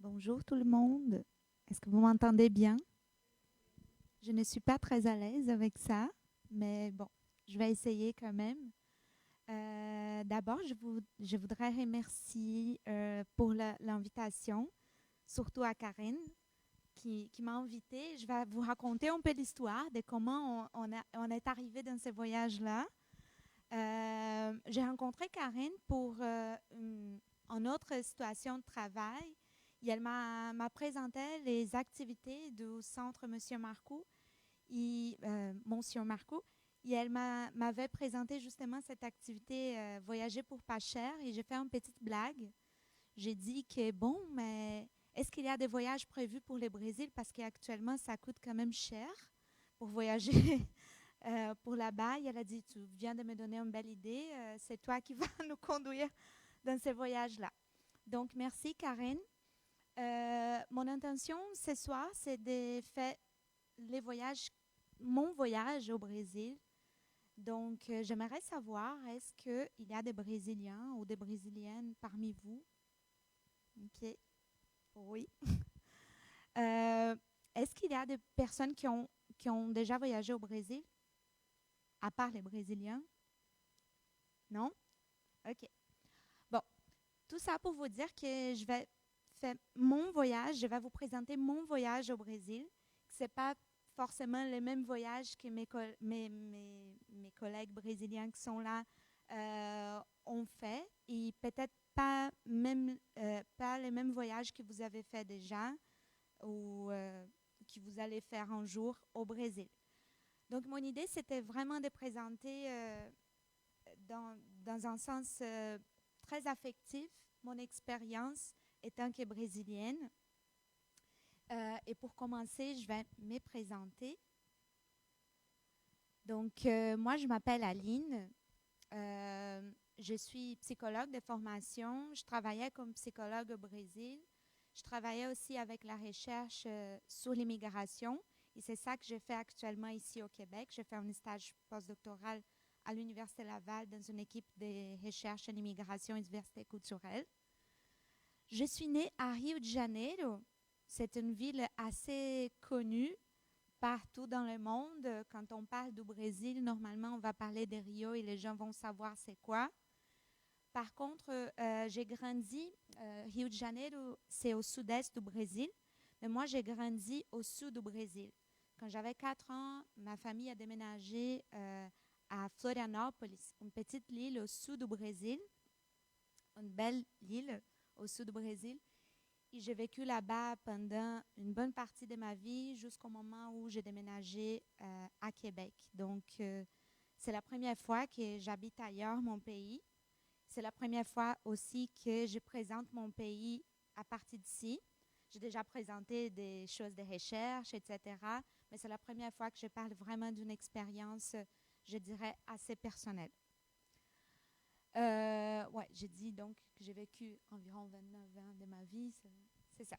Bonjour tout le monde. Est-ce que vous m'entendez bien? Je ne suis pas très à l'aise avec ça, mais bon, je vais essayer quand même. D'abord, je voudrais remercier pour l'invitation, surtout à Karine qui m'a invitée. Je vais vous raconter un peu l'histoire de comment on est arrivé dans ce voyage-là. J'ai rencontré Karine pour une autre situation de travail. Et elle m'a présenté les activités du centre Monsieur Marcoux, Monsieur Marcoux. Et elle m'avait présenté justement cette activité Voyager pour pas cher. Et j'ai fait une petite blague. J'ai dit que bon, mais est-ce qu'il y a des voyages prévus pour le Brésil? Parce qu'actuellement, ça coûte quand même cher pour voyager pour là-bas. Et elle a dit, tu viens de me donner une belle idée. C'est toi qui vas nous conduire dans ces voyages-là. Donc, merci, Karen. Mon intention ce soir, c'est de faire les voyages, mon voyage au Brésil. Donc, j'aimerais savoir, est-ce qu'il y a des Brésiliens ou des Brésiliennes parmi vous? OK. Oui. Euh, est-ce qu'il y a des personnes qui ont déjà voyagé au Brésil, à part les Brésiliens? Non? OK. Bon, tout ça pour vous dire que je vais faire mon voyage, je vais vous présenter mon voyage au Brésil. Ce n'est pas forcément le même voyage que mes collègues brésiliens qui sont là ont fait et peut-être pas les mêmes voyages que vous avez fait déjà ou que vous allez faire un jour au Brésil. Donc, mon idée, c'était vraiment de présenter dans un sens très affectif mon expérience étant que brésilienne. Et pour commencer, je vais me présenter. Donc, moi, je m'appelle Aline. Je suis psychologue de formation. Je travaillais comme psychologue au Brésil. Je travaillais aussi avec la recherche sur l'immigration. Et c'est ça que je fais actuellement ici au Québec. Je fais un stage postdoctoral à l'Université Laval dans une équipe de recherche en immigration et diversité culturelle. Je suis née à Rio de Janeiro. C'est une ville assez connue partout dans le monde. Quand on parle du Brésil, normalement, on va parler de Rio et les gens vont savoir c'est quoi. Par contre, j'ai grandi, Rio de Janeiro, c'est au sud-est du Brésil, mais moi, j'ai grandi au sud du Brésil. Quand j'avais 4 ans, ma famille a déménagé à Florianópolis, une petite île au sud du Brésil, une belle île au sud du Brésil. Et j'ai vécu là-bas pendant une bonne partie de ma vie jusqu'au moment où j'ai déménagé à Québec. Donc, c'est la première fois que j'habite ailleurs, mon pays. C'est la première fois aussi que je présente mon pays à partir d'ici. J'ai déjà présenté des choses de recherche, etc. Mais c'est la première fois que je parle vraiment d'une expérience, je dirais, assez personnelle. Ouais, j'ai dit donc que j'ai vécu environ 29 ans de ma vie. C'est ça.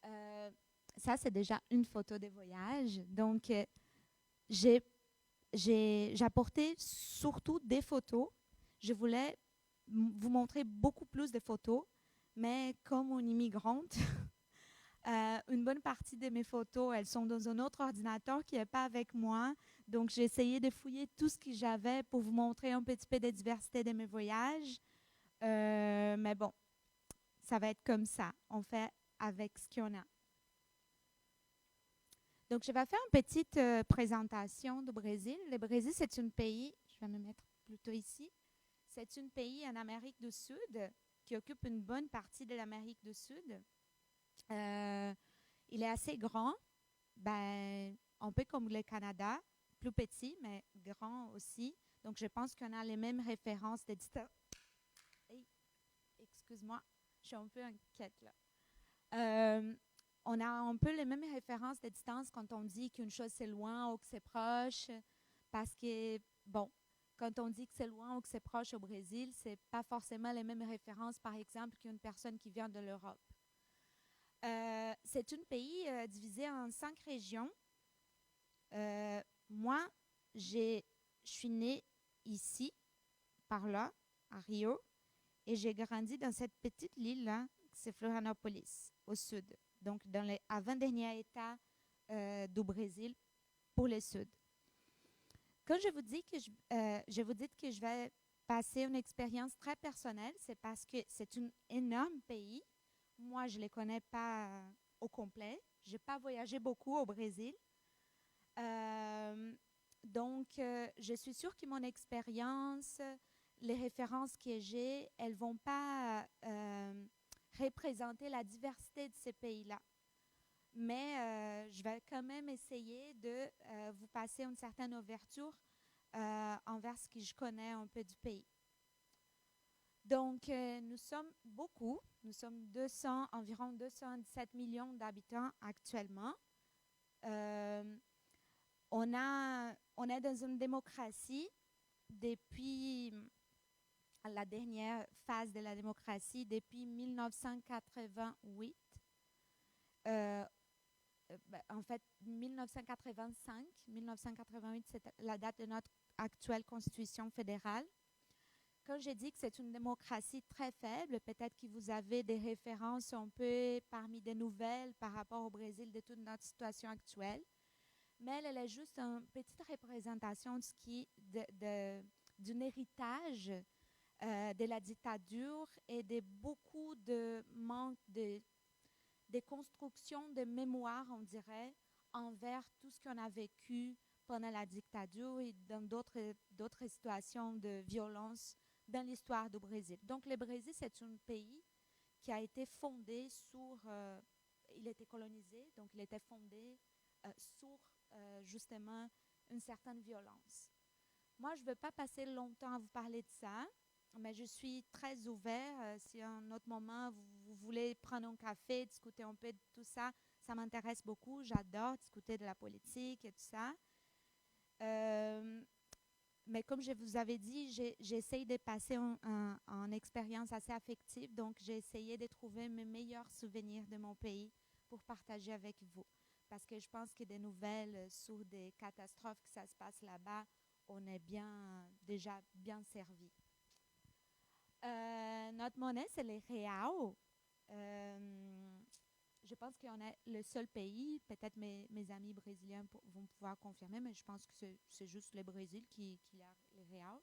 Euh, Ça, c'est déjà une photo de voyage. Donc, j'ai j'apportais surtout des photos. Je voulais vous montrer beaucoup plus de photos, mais comme une immigrante, une bonne partie de mes photos, elles sont dans un autre ordinateur qui n'est pas avec moi. Donc, j'ai essayé de fouiller tout ce que j'avais pour vous montrer un petit peu de diversité de mes voyages. Mais bon, ça va être comme ça. On fait avec ce qu'on a. Donc, je vais faire une petite présentation du Brésil. Le Brésil, c'est un pays, je vais me mettre plutôt ici, c'est un pays en Amérique du Sud qui occupe une bonne partie de l'Amérique du Sud. Euh, il est assez grand, ben, un peu comme le Canada, plus petit, mais grand aussi. Donc, je pense qu'on a les mêmes références de distance. Hey, excuse-moi, je suis un peu inquiète là. Euh, on a un peu les mêmes références de distance quand on dit qu'une chose c'est loin ou que c'est proche, parce que, bon, quand on dit que c'est loin ou que c'est proche au Brésil, c'est pas forcément les mêmes références, par exemple, qu'une personne qui vient de l'Europe. C'est un pays divisé en 5 régions. Moi, je suis née ici, par là, à Rio, et j'ai grandi dans cette petite île-là c'est Florianópolis, au sud. Donc, dans les avant-derniers États du Brésil pour le sud. Quand je vous dis que je vais passer une expérience très personnelle, c'est parce que c'est un énorme pays. Moi, je ne les connais pas au complet. Je n'ai pas voyagé beaucoup au Brésil. Euh, donc, je suis sûre que mon expérience, les références que j'ai, elles ne vont pas représenter la diversité de ces pays-là. Mais je vais quand même essayer de vous passer une certaine ouverture envers ce que je connais un peu du pays. Donc, nous sommes beaucoup. Nous sommes environ 217 millions d'habitants actuellement. Euh, on est dans une démocratie depuis la dernière phase de la démocratie, depuis 1988. Euh, En fait, 1985, 1988, c'est la date de notre actuelle constitution fédérale. Quand j'ai dit que c'est une démocratie très faible, peut-être que vous avez des références un peu parmi des nouvelles par rapport au Brésil de toute notre situation actuelle, mais elle est juste une petite représentation de ce qui, d'un héritage de la dictature et de beaucoup de manque de des constructions de mémoire, on dirait, envers tout ce qu'on a vécu pendant la dictature et dans d'autres situations de violence dans l'histoire du Brésil. Donc, le Brésil, c'est un pays qui a été fondé sur... il était colonisé, donc il était fondé sur justement une certaine violence. Moi, je ne veux pas passer longtemps à vous parler de ça, mais je suis très ouvert. Si à un autre moment, vous voulez prendre un café, discuter un peu de tout ça, ça m'intéresse beaucoup. J'adore discuter de la politique et tout ça. Euh, mais comme je vous avais dit, j'essaye de passer en expérience assez affective. Donc, j'ai essayé de trouver mes meilleurs souvenirs de mon pays pour partager avec vous. Parce que je pense que des nouvelles sur des catastrophes que ça se passe là-bas, on est déjà bien servi. Notre monnaie, c'est les reals. Euh, je pense qu'on est le seul pays, peut-être mes amis brésiliens vont pouvoir confirmer, mais je pense que c'est juste le Brésil qui a les reals.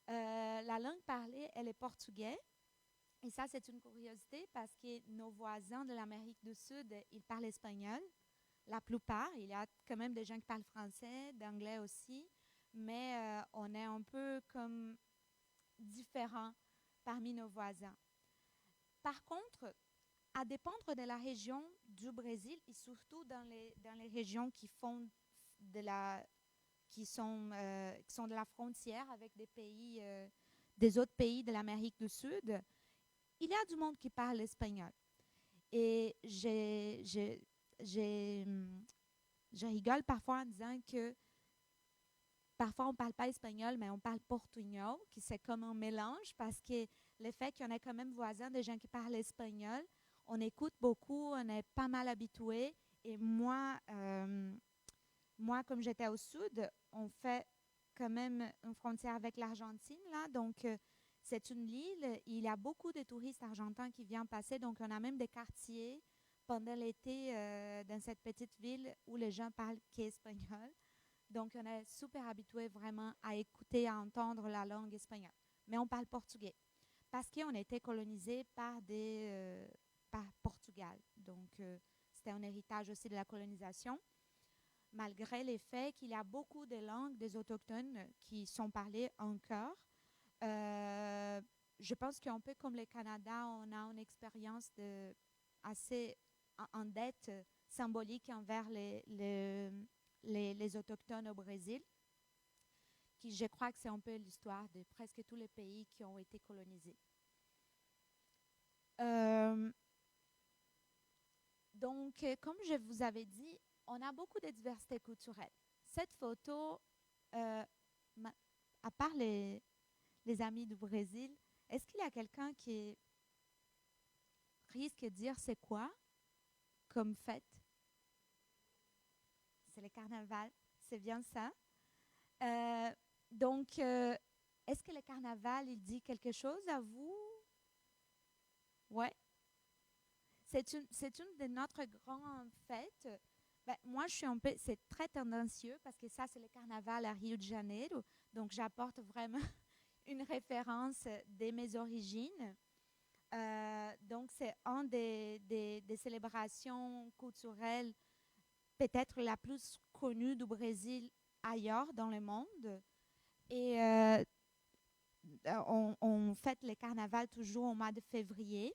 La langue parlée, elle est portugais. Et ça, c'est une curiosité parce que nos voisins de l'Amérique du Sud, ils parlent espagnol. La plupart, il y a quand même des gens qui parlent français, d'anglais aussi, mais on est un peu comme différents parmi nos voisins. Par contre, à dépendre de la région du Brésil et surtout dans les régions qui sont de la frontière avec des autres pays de l'Amérique du Sud, il y a du monde qui parle espagnol. Et je rigole parfois en disant que parfois on ne parle pas espagnol, mais on parle portugnol, qui c'est comme un mélange parce que le fait qu'il y en ait quand même voisins des gens qui parlent espagnol, on écoute beaucoup, on est pas mal habitué. Et moi, comme j'étais au sud, on fait quand même une frontière avec l'Argentine, là. Donc, c'est une île. Il y a beaucoup de touristes argentins qui viennent passer. Donc, on a même des quartiers pendant l'été dans cette petite ville où les gens parlent qu'espagnol. Donc, on est super habitué vraiment à écouter, à entendre la langue espagnole. Mais on parle portugais parce qu'on a été colonisé par Portugal. Donc, c'était un héritage aussi de la colonisation malgré le fait qu'il y a beaucoup de langues des autochtones qui sont parlées encore. Euh, je pense qu'un peu comme le Canada, on a une expérience assez en dette symbolique envers les Autochtones au Brésil, qui je crois que c'est un peu l'histoire de presque tous les pays qui ont été colonisés. Euh, donc, comme je vous avais dit, on a beaucoup de diversité culturelle. Cette photo, euh, à part les amis du Brésil, est-ce qu'il y a quelqu'un qui risque de dire c'est quoi comme fête? C'est le carnaval, c'est bien ça. Euh, donc, est-ce que le carnaval, il dit quelque chose à vous? Ouais. c'est une de notre grandes fêtes. Ben, moi, je suis un peu, c'est très tendancieux parce que ça, c'est le carnaval à Rio de Janeiro. Donc, j'apporte vraiment une référence de mes origines. Donc, c'est un des célébrations culturelles peut-être la plus connue du Brésil ailleurs dans le monde. Et on fête le carnaval toujours au mois de février.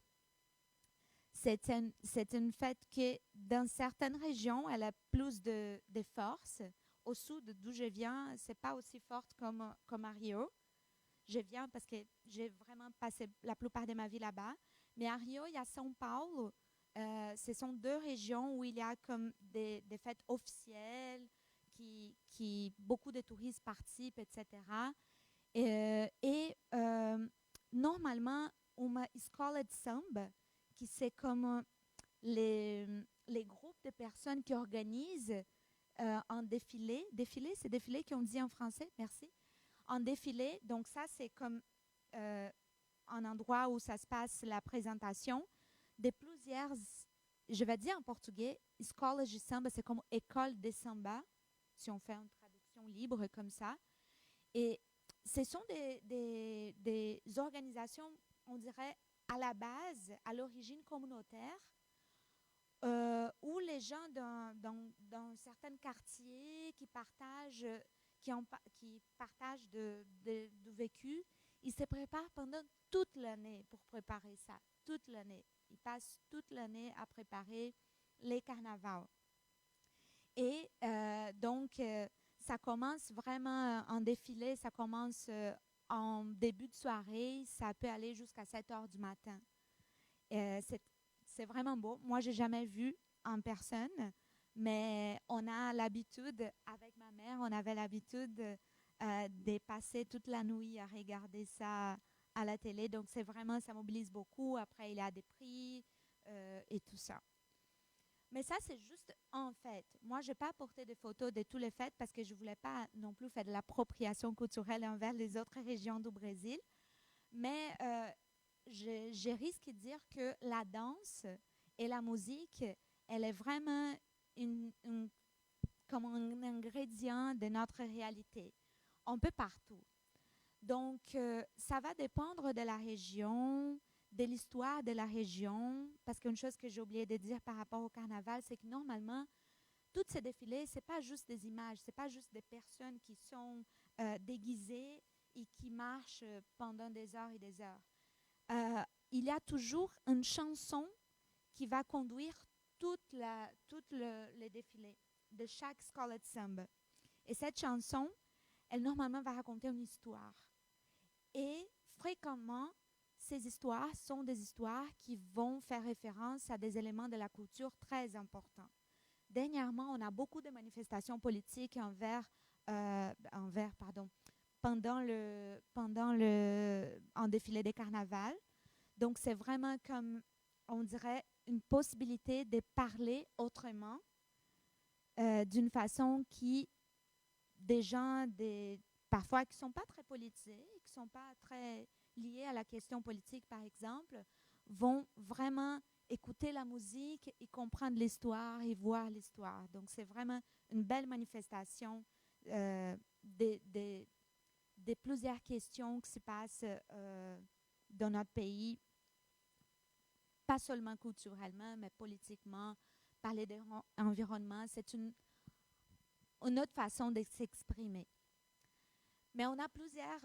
C'est une fête qui, dans certaines régions, elle a plus de force. Au sud, d'où je viens, c'est pas aussi forte comme à Rio. Je viens parce que j'ai vraiment passé la plupart de ma vie là-bas. Mais à Rio, il y a São Paulo. Ce sont deux régions où il y a comme des fêtes officielles, beaucoup de touristes participent, etc. Normalement, uma escola de samba, qui c'est comme les, les groupes de personnes qui organisent un défilé. Défilé, c'est défilé qu'on dit en français, merci. Un défilé, donc ça c'est comme un endroit où ça se passe la présentation de plusieurs, je vais dire en portugais, escola de samba, c'est comme école de samba, si on fait une traduction libre comme ça. Et ce sont des organisations, on dirait, à la base, à l'origine communautaire, où les gens dans certains quartiers qui partagent du vécu, ils se préparent pendant toute l'année pour préparer ça, toute l'année. Ils passent toute l'année à préparer les carnavals. Et ça commence vraiment en défilé, ça commence en début de soirée, ça peut aller jusqu'à 7 heures du matin. C'est vraiment beau. Moi, j'ai jamais vu en personne, mais on a l'habitude, avec ma mère, on avait l'habitude de passer toute la nuit à regarder ça à la télé. Donc, c'est vraiment, ça mobilise beaucoup. Après, il y a des prix et tout ça. Mais ça, c'est juste en fête. Moi, je n'ai pas apporté des photos de toutes les fêtes parce que je ne voulais pas non plus faire de l'appropriation culturelle envers les autres régions du Brésil. Mais je risque de dire que la danse et la musique, elle est vraiment comme un ingrédient de notre réalité, un peu partout. Donc, ça va dépendre de la région, de l'histoire de la région, parce qu'une chose que j'ai oublié de dire par rapport au carnaval, c'est que normalement, toutes ces défilés, ce n'est pas juste des images, ce n'est pas juste des personnes qui sont déguisées et qui marchent pendant des heures et des heures. Il y a toujours une chanson qui va conduire tout le défilé de chaque Scarlet Samba. Et cette chanson, elle normalement va raconter une histoire. Et fréquemment, ces histoires sont des histoires qui vont faire référence à des éléments de la culture très importants. Dernièrement, on a beaucoup de manifestations politiques en défilé des carnavals. Donc, c'est vraiment comme, on dirait, une possibilité de parler autrement, d'une façon qui, des gens, parfois qui ne sont pas très politisés, qui ne sont pas très liés à la question politique, par exemple, vont vraiment écouter la musique et comprendre l'histoire et voir l'histoire. Donc, c'est vraiment une belle manifestation de plusieurs questions qui se passent dans notre pays, pas seulement culturellement, mais politiquement, parler d'environnement. C'est une autre façon de s'exprimer. Mais on a plusieurs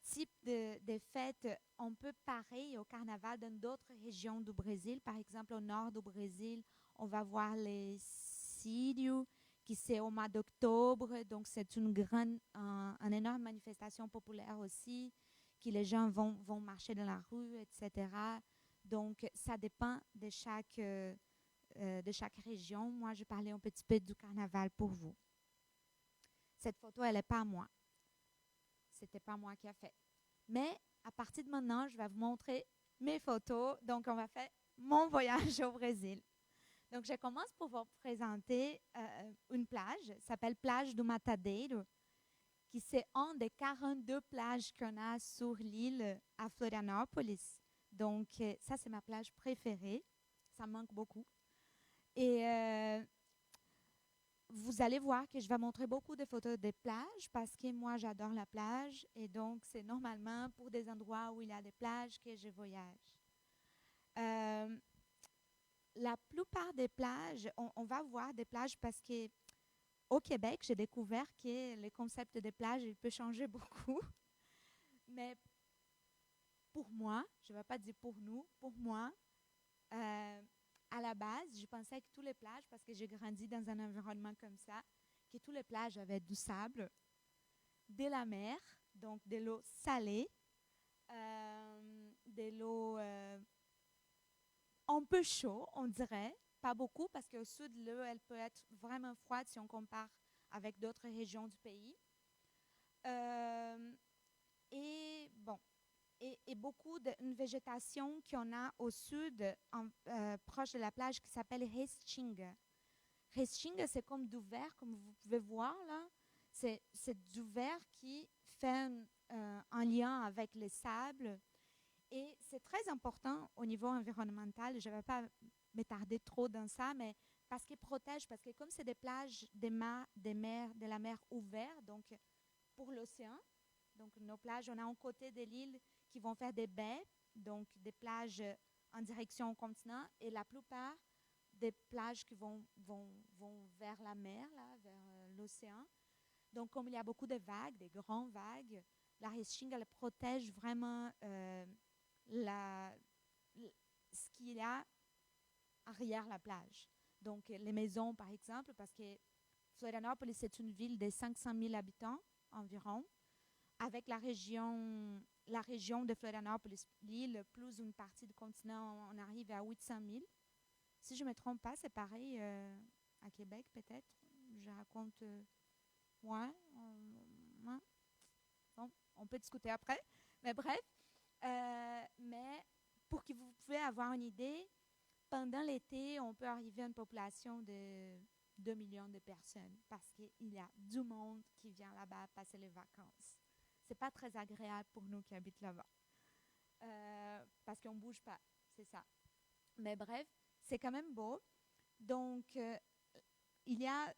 types de fêtes un peu pareilles au carnaval dans d'autres régions du Brésil. Par exemple, au nord du Brésil, on va voir les Sírios, qui c'est au mois d'octobre. Donc, c'est une énorme manifestation populaire aussi, que les gens vont marcher dans la rue, etc. Donc, ça dépend de chaque région. Moi, je parlais un petit peu du carnaval pour vous. Cette photo, elle n'est pas à moi. C'était pas moi qui a fait. Mais à partir de maintenant, je vais vous montrer mes photos. Donc, on va faire mon voyage au Brésil. Donc, je commence pour vous présenter une plage. Ça s'appelle Plage do Matadeiro, qui c'est une des 42 plages qu'on a sur l'île à Florianópolis. Donc, ça, c'est ma plage préférée. ça me manque beaucoup. Et vous allez voir que je vais montrer beaucoup de photos des plages parce que moi, j'adore la plage. Et donc, c'est normalement pour des endroits où il y a des plages que je voyage. Euh, la plupart des plages, on va voir des plages parce que au Québec, j'ai découvert que le concept des plages, il peut changer beaucoup. Mais pour moi, je ne vais pas dire pour nous, pour moi, euh, à la base, je pensais que toutes les plages, parce que j'ai grandi dans un environnement comme ça, que toutes les plages avaient du sable, de la mer, donc de l'eau salée, de l'eau un peu chaude, on dirait, pas beaucoup, parce qu'au sud, l'eau, elle peut être vraiment froide si on compare avec d'autres régions du pays. Euh, et bon, et beaucoup d'une végétation qu'on a au sud, proche de la plage, qui s'appelle Hastings. Hastings, c'est comme du verre, comme vous pouvez voir là. C'est du verre qui fait un lien avec les sables. Et c'est très important au niveau environnemental. Je ne vais pas m'étarder trop dans ça, mais parce qu'ils protègent, parce que comme c'est des plages, des mers, de la mer ouverte, donc pour l'océan, donc nos plages, on a un côté de l'île qui vont faire des baies, donc des plages en direction au continent, et la plupart des plages qui vont vers la mer, là, vers l'océan. Donc, comme il y a beaucoup de vagues, des grandes vagues, la Hastings, elle protège vraiment la, ce qu'il y a arrière la plage. Donc, les maisons, par exemple, parce que Florianopolis, c'est une ville de 500 000 habitants environ, avec la région de Florianopolis, l'île, plus une partie du continent, on arrive à 800 000. Si je ne me trompe pas, c'est pareil à Québec, peut-être. Je raconte. Ouais, ouais. Bon, on peut discuter après. Mais bref. Mais pour que vous puissiez avoir une idée, pendant l'été, on peut arriver à une population de 2 millions de personnes parce qu'il y a du monde qui vient là-bas passer les vacances. C'est pas très agréable pour nous qui habitons là-bas parce qu'on ne bouge pas, c'est ça. Mais bref, c'est quand même beau. Donc, il y a,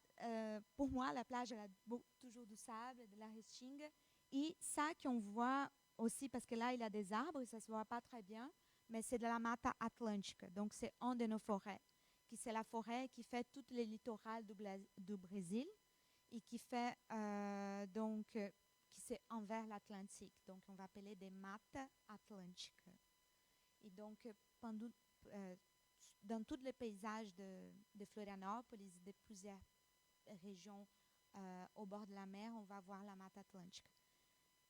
pour moi, la plage, elle a toujours du sable, de la Hastings. Et ça qu'on voit aussi, parce que là, il y a des arbres et ça ne se voit pas très bien, mais c'est de la Mata Atlântica. Donc, c'est une de nos forêts. C'est la forêt qui fait toutes les littorales du Brésil et qui fait, qui c'est envers l'Atlantique. Donc, on va appeler des Mata Atlântica. Et donc, pendant, euh, dans tous les paysages de Florianopolis, de plusieurs régions au bord de la mer, on va voir la Mata Atlântica,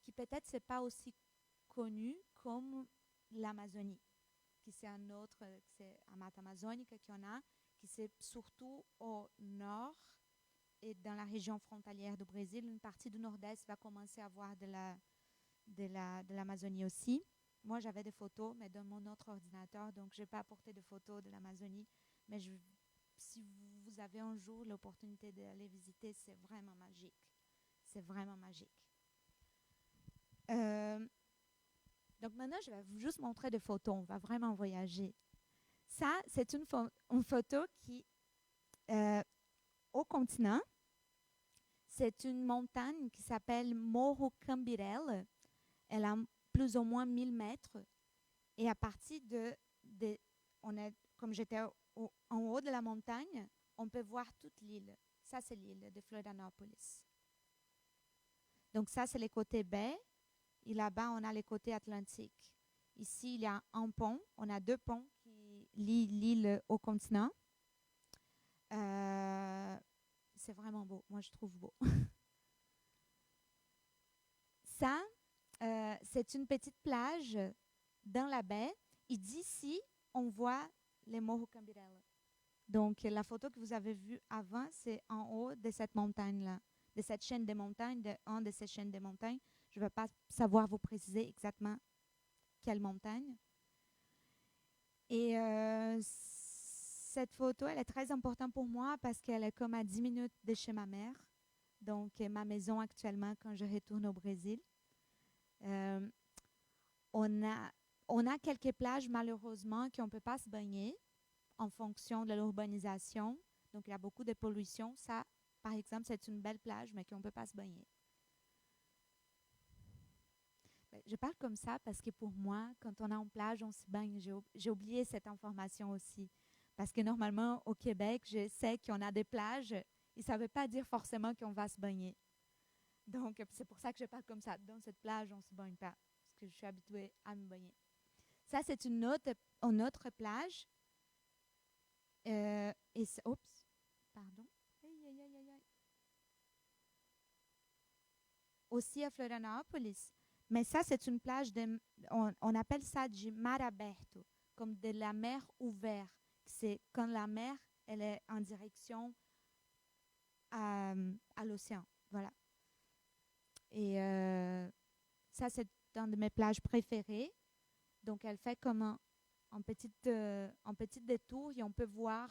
qui peut-être c'est pas aussi connu comme l'Amazonie, qui c'est un autre, c'est la Mata Amazônica qu'on a, qui c'est surtout au nord et dans la région frontalière du Brésil. Une partie du nord-est va commencer à avoir de l'Amazonie aussi. Moi, j'avais des photos, mais dans mon autre ordinateur, donc je n'ai pas apporté de photos de l'Amazonie. Mais si vous avez un jour l'opportunité d'aller visiter, c'est vraiment magique. C'est vraiment magique. Euh, donc maintenant, je vais vous juste montrer des photos. On va vraiment voyager. Ça, c'est une photo qui, au continent, c'est une montagne qui s'appelle Morro Cambirel. Elle a plus ou moins 1000 mètres. Et à partir comme j'étais en haut de la montagne, on peut voir toute l'île. Ça, c'est l'île de Florianopolis. Donc ça, c'est les côtés baie. Et là-bas, on a les côtés atlantiques. Ici, il y a un pont. On a deux ponts qui lient l'île au continent. C'est vraiment beau. Moi, je trouve beau. Ça, c'est une petite plage dans la baie. Et d'ici, on voit les Morro Cambirela. Donc, la photo que vous avez vue avant, c'est en haut de cette montagne-là, de cette chaîne de montagnes, de ces chaînes de montagnes. Je ne vais pas savoir vous préciser exactement quelle montagne. Et cette photo, elle est très importante pour moi parce qu'elle est comme à 10 minutes de chez ma mère. Donc, ma maison actuellement quand je retourne au Brésil. Euh, on a quelques plages, malheureusement, qu'on ne peut pas se baigner en fonction de l'urbanisation. Donc, il y a beaucoup de pollution. Ça, par exemple, c'est une belle plage, mais qu'on ne peut pas se baigner. Je parle comme ça parce que pour moi, quand on est en plage, on se baigne. J'ai oublié cette information aussi. Parce que normalement, au Québec, je sais qu'on a des plages et ça ne veut pas dire forcément qu'on va se baigner. Donc, c'est pour ça que je parle comme ça. Dans cette plage, on ne se baigne pas parce que je suis habituée à me baigner. Ça, c'est une autre plage. Oups, pardon. Aïe, aïe, aïe, aïe, aïe. Aussi à Florianópolis. Mais ça, c'est une plage, on appelle ça du mar aberto, comme de la mer ouverte. C'est quand la mer, elle est en direction à l'océan. Voilà. Et ça, c'est une de mes plages préférées. Donc, elle fait comme en petite détour et on peut voir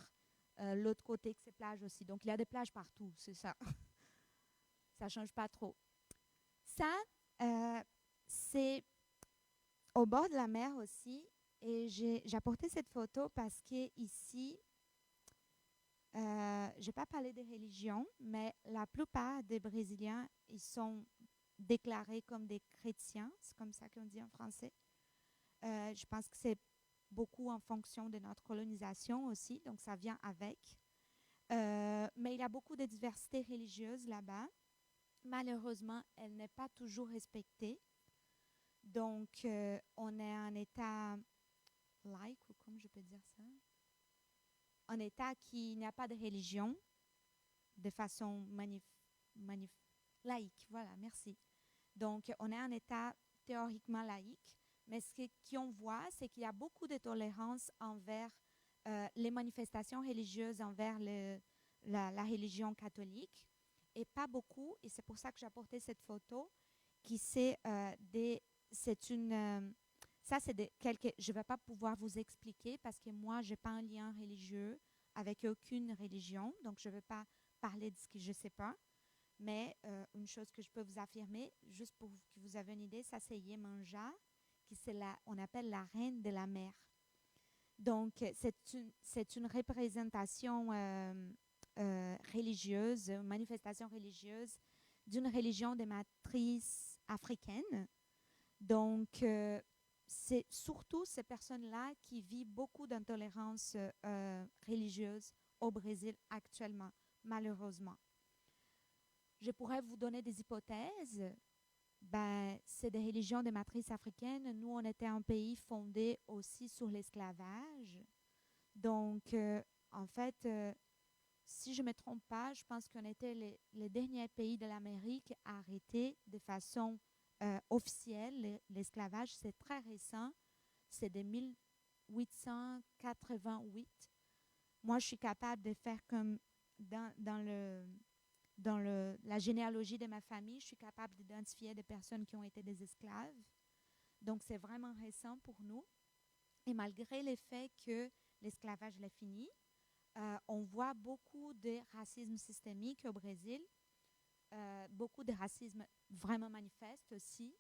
l'autre côté de ces plages aussi. Donc, il y a des plages partout, c'est ça. Ça ne change pas trop. Ça, c'est au bord de la mer aussi. Et j'ai apporté cette photo parce que ici, je ne vais pas parler de religion, mais la plupart des Brésiliens, ils sont déclarés comme des chrétiens. C'est comme ça qu'on dit en français. Je pense que c'est beaucoup en fonction de notre colonisation aussi, donc ça vient avec. Mais il y a beaucoup de diversité religieuse là-bas. Malheureusement, elle n'est pas toujours respectée. Donc, on est en état laïque, ou comme je peux dire ça, en état qui n'y a pas de religion de façon laïque. Voilà, merci. Donc, on est en état théoriquement laïque, mais ce qu'on voit, c'est qu'il y a beaucoup de tolérance envers les manifestations religieuses, envers la religion catholique, et pas beaucoup, et c'est pour ça que j'ai apporté cette photo, qui c'est une... ça, c'est je ne vais pas pouvoir vous expliquer parce que moi, je n'ai pas un lien religieux avec aucune religion, donc je ne veux pas parler de ce que je ne sais pas. Mais une chose que je peux vous affirmer, juste pour que vous ayez une idée, ça c'est Yemanja, on appelle la reine de la mer. Donc, c'est une représentation religieuse, une manifestation religieuse d'une religion de matrice africaine. Donc, c'est surtout ces personnes-là qui vivent beaucoup d'intolérance religieuse au Brésil actuellement, malheureusement. Je pourrais vous donner des hypothèses. C'est des religions de matrice africaine. Nous, on était un pays fondé aussi sur l'esclavage. Donc, en fait, si je ne me trompe pas, je pense qu'on était les derniers pays de l'Amérique à arrêter de façon officielle l'esclavage. C'est très récent. C'est de 1888. Moi, je suis capable de faire comme dans la généalogie de ma famille, je suis capable d'identifier des personnes qui ont été des esclaves. Donc, c'est vraiment récent pour nous. Et malgré le fait que l'esclavage est fini, on voit beaucoup de racisme systémique au Brésil, beaucoup de racisme vraiment manifeste aussi.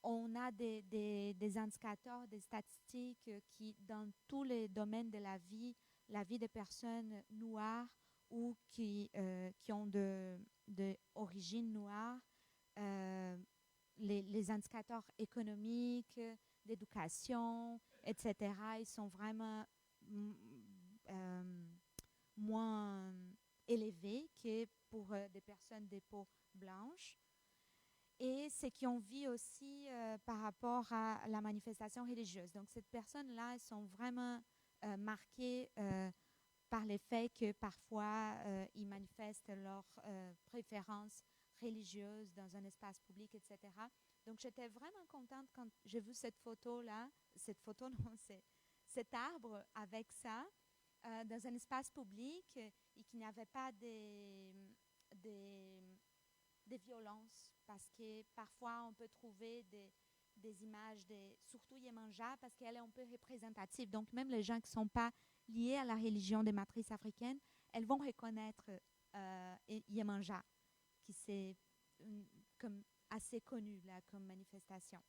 On a des indicateurs, des statistiques qui, dans tous les domaines de la vie des personnes noires ou qui ont d'origine noire, les indicateurs économiques, d'éducation, etc., ils sont vraiment moins élevés que pour des personnes de peau blanche. Et ce qu'on vit aussi par rapport à la manifestation religieuse. Donc, ces personnes-là, elles sont vraiment marquées par le fait que parfois, ils manifestent leurs préférences religieuses dans un espace public, etc. Donc, j'étais vraiment contente quand j'ai vu cette photo-là, non, cet arbre avec ça, dans un espace public et qu'il n'y avait pas des violences, parce que parfois on peut trouver des images, surtout Yemanja, parce qu'elle est un peu représentative. Donc même les gens qui ne sont pas liés à la religion des matrices africaines, elles vont reconnaître Yemanja, qui c'est comme assez connu là, comme manifestation.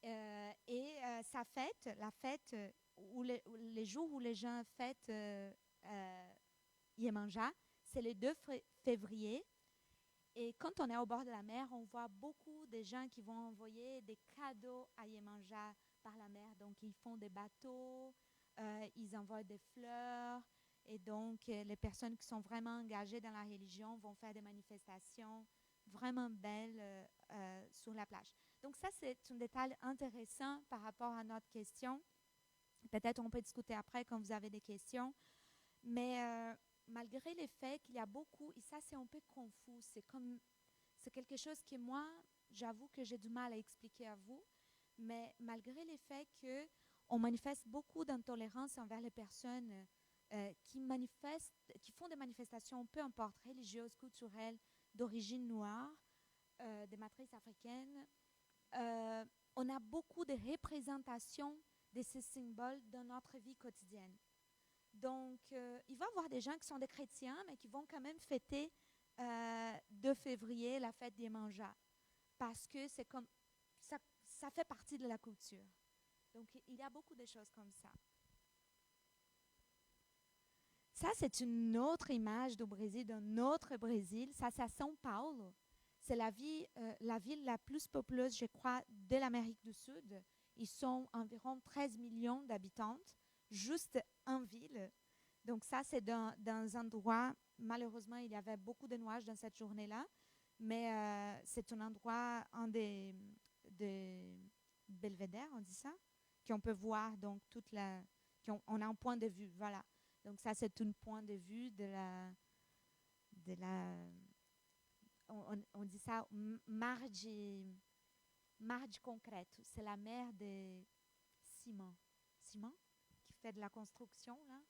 sa fête, la fête, où les jours où les gens fêtent Yemanja, c'est le 2 février. Et quand on est au bord de la mer, on voit beaucoup de gens qui vont envoyer des cadeaux à Yemanja par la mer. Donc, ils font des bateaux, ils envoient des fleurs. Et donc, les personnes qui sont vraiment engagées dans la religion vont faire des manifestations vraiment belles sur la plage. Donc, ça, c'est un détail intéressant par rapport à notre question. Peut-être on peut discuter après quand vous avez des questions. Mais malgré le fait qu'il y a beaucoup, et ça c'est un peu confus, c'est quelque chose que moi, j'avoue que j'ai du mal à expliquer à vous, mais malgré le fait qu'on manifeste beaucoup d'intolérance envers les personnes qui font des manifestations, peu importe, religieuses, culturelles, d'origine noire, des matrices africaines, on a beaucoup de représentations de ces symboles dans notre vie quotidienne. Donc, il va y avoir des gens qui sont des chrétiens, mais qui vont quand même fêter 2 février la fête des manjas, parce que c'est comme ça fait partie de la culture. Donc, il y a beaucoup de choses comme ça. Ça, c'est une autre image du Brésil, d'un autre Brésil. Ça, c'est à São Paulo. C'est la ville la plus populeuse, je crois, de l'Amérique du Sud. Ils sont environ 13 millions d'habitants, juste en ville. Donc ça, c'est dans un endroit, malheureusement, il y avait beaucoup de nuages dans cette journée-là, mais c'est un endroit, un des belvédères, on dit ça, qu'on peut voir, donc on a un point de vue, voilà. Donc ça, c'est un point de vue on dit ça, marge concrète. C'est la mer de ciment. Ciment qui fait de la construction, là.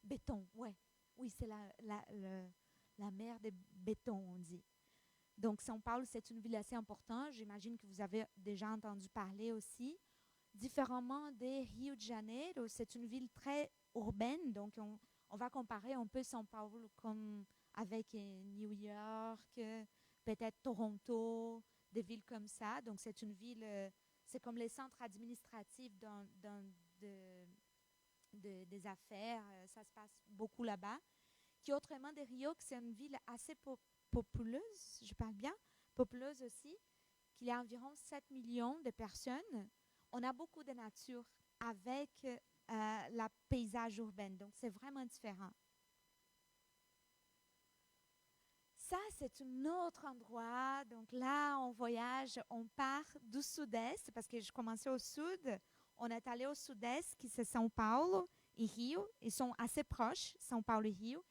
Béton, ouais. Oui, c'est la mer de béton, on dit. Donc, São Paulo, c'est une ville assez importante. J'imagine que vous avez déjà entendu parler aussi. Différemment de Rio de Janeiro, c'est une ville très urbaine. Donc, on va comparer un peu São Paulo comme avec New York, peut-être Toronto, des villes comme ça. Donc, c'est une ville, c'est comme les centres administratifs des affaires. Ça se passe beaucoup là-bas. Qui autrement de Rio, c'est une ville assez populeuse, je parle bien, populeuse aussi, qu'il y a environ 7 millions de personnes. On a beaucoup de nature avec la paysage urbain, donc c'est vraiment différent. Ça, c'est un autre endroit. Donc là, on voyage, on part du sud-est, parce que je commençais au sud. On est allé au sud-est, qui c'est São Paulo et Rio. Ils sont assez proches, São Paulo et Rio.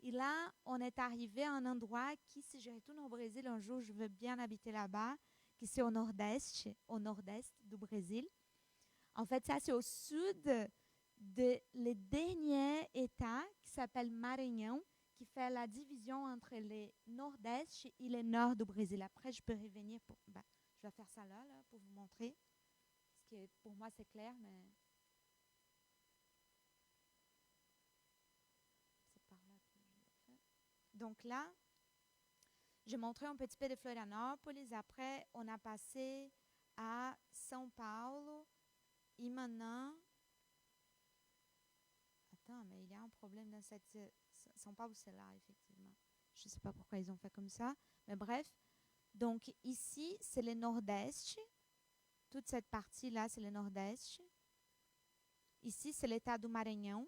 Et là, on est arrivé à un endroit qui, si je retourne au Brésil un jour, je veux bien habiter là-bas, qui c'est au nord-est du Brésil. En fait, ça, c'est au sud de le dernier État qui s'appelle Maranhão, qui fait la division entre le nord-est et le nord du Brésil. Après, je peux revenir je vais faire ça là pour vous montrer. Parce que pour moi, c'est clair, mais c'est par là que je l'ai fait. Donc là, j'ai montré un petit peu de Florianópolis. Après, on a passé à São Paulo. Et maintenant, attends, mais il y a un problème dans cette... São Paulo, c'est là, effectivement. Je ne sais pas pourquoi ils ont fait comme ça. Mais bref, donc ici, c'est le nord-est. Toute cette partie-là, c'est le nord-est. Ici, c'est l'état du Maranhão.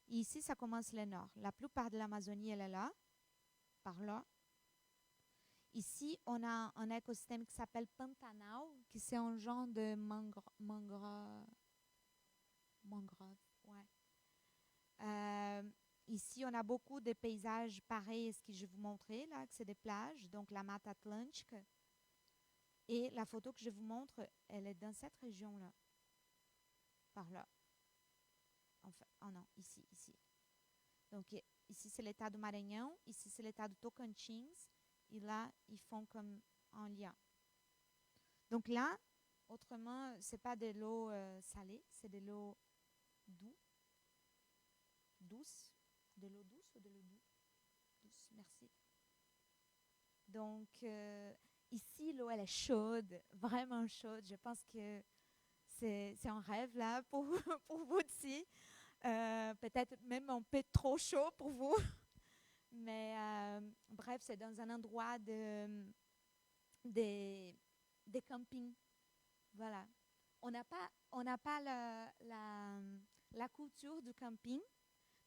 Et ici, ça commence le nord. La plupart de l'Amazonie, elle est là, par là. Ici, on a un écosystème qui s'appelle Pantanal, qui c'est un genre de mangrove. Ouais. Ici, on a beaucoup de paysages pareils à ce que je vous montrais, là, que c'est des plages, donc la Mata Atlântica. Et la photo que je vous montre, elle est dans cette région-là. Par là. Enfin, oh non, ici. Donc, ici, c'est l'état du Maranhão. Ici, c'est l'état du Tocantins. Et là, ils font comme un lien. Donc là, autrement, c'est pas de l'eau salée, c'est de l'eau douce. De l'eau douce ou de l'eau douce? Merci. Donc, ici, l'eau, elle est chaude, vraiment chaude. Je pense que c'est un rêve là pour, pour vous aussi. Peut-être même un peu trop chaud pour vous. Mais bref, c'est dans un endroit des, des campings. Voilà. On n'a pas la culture du camping.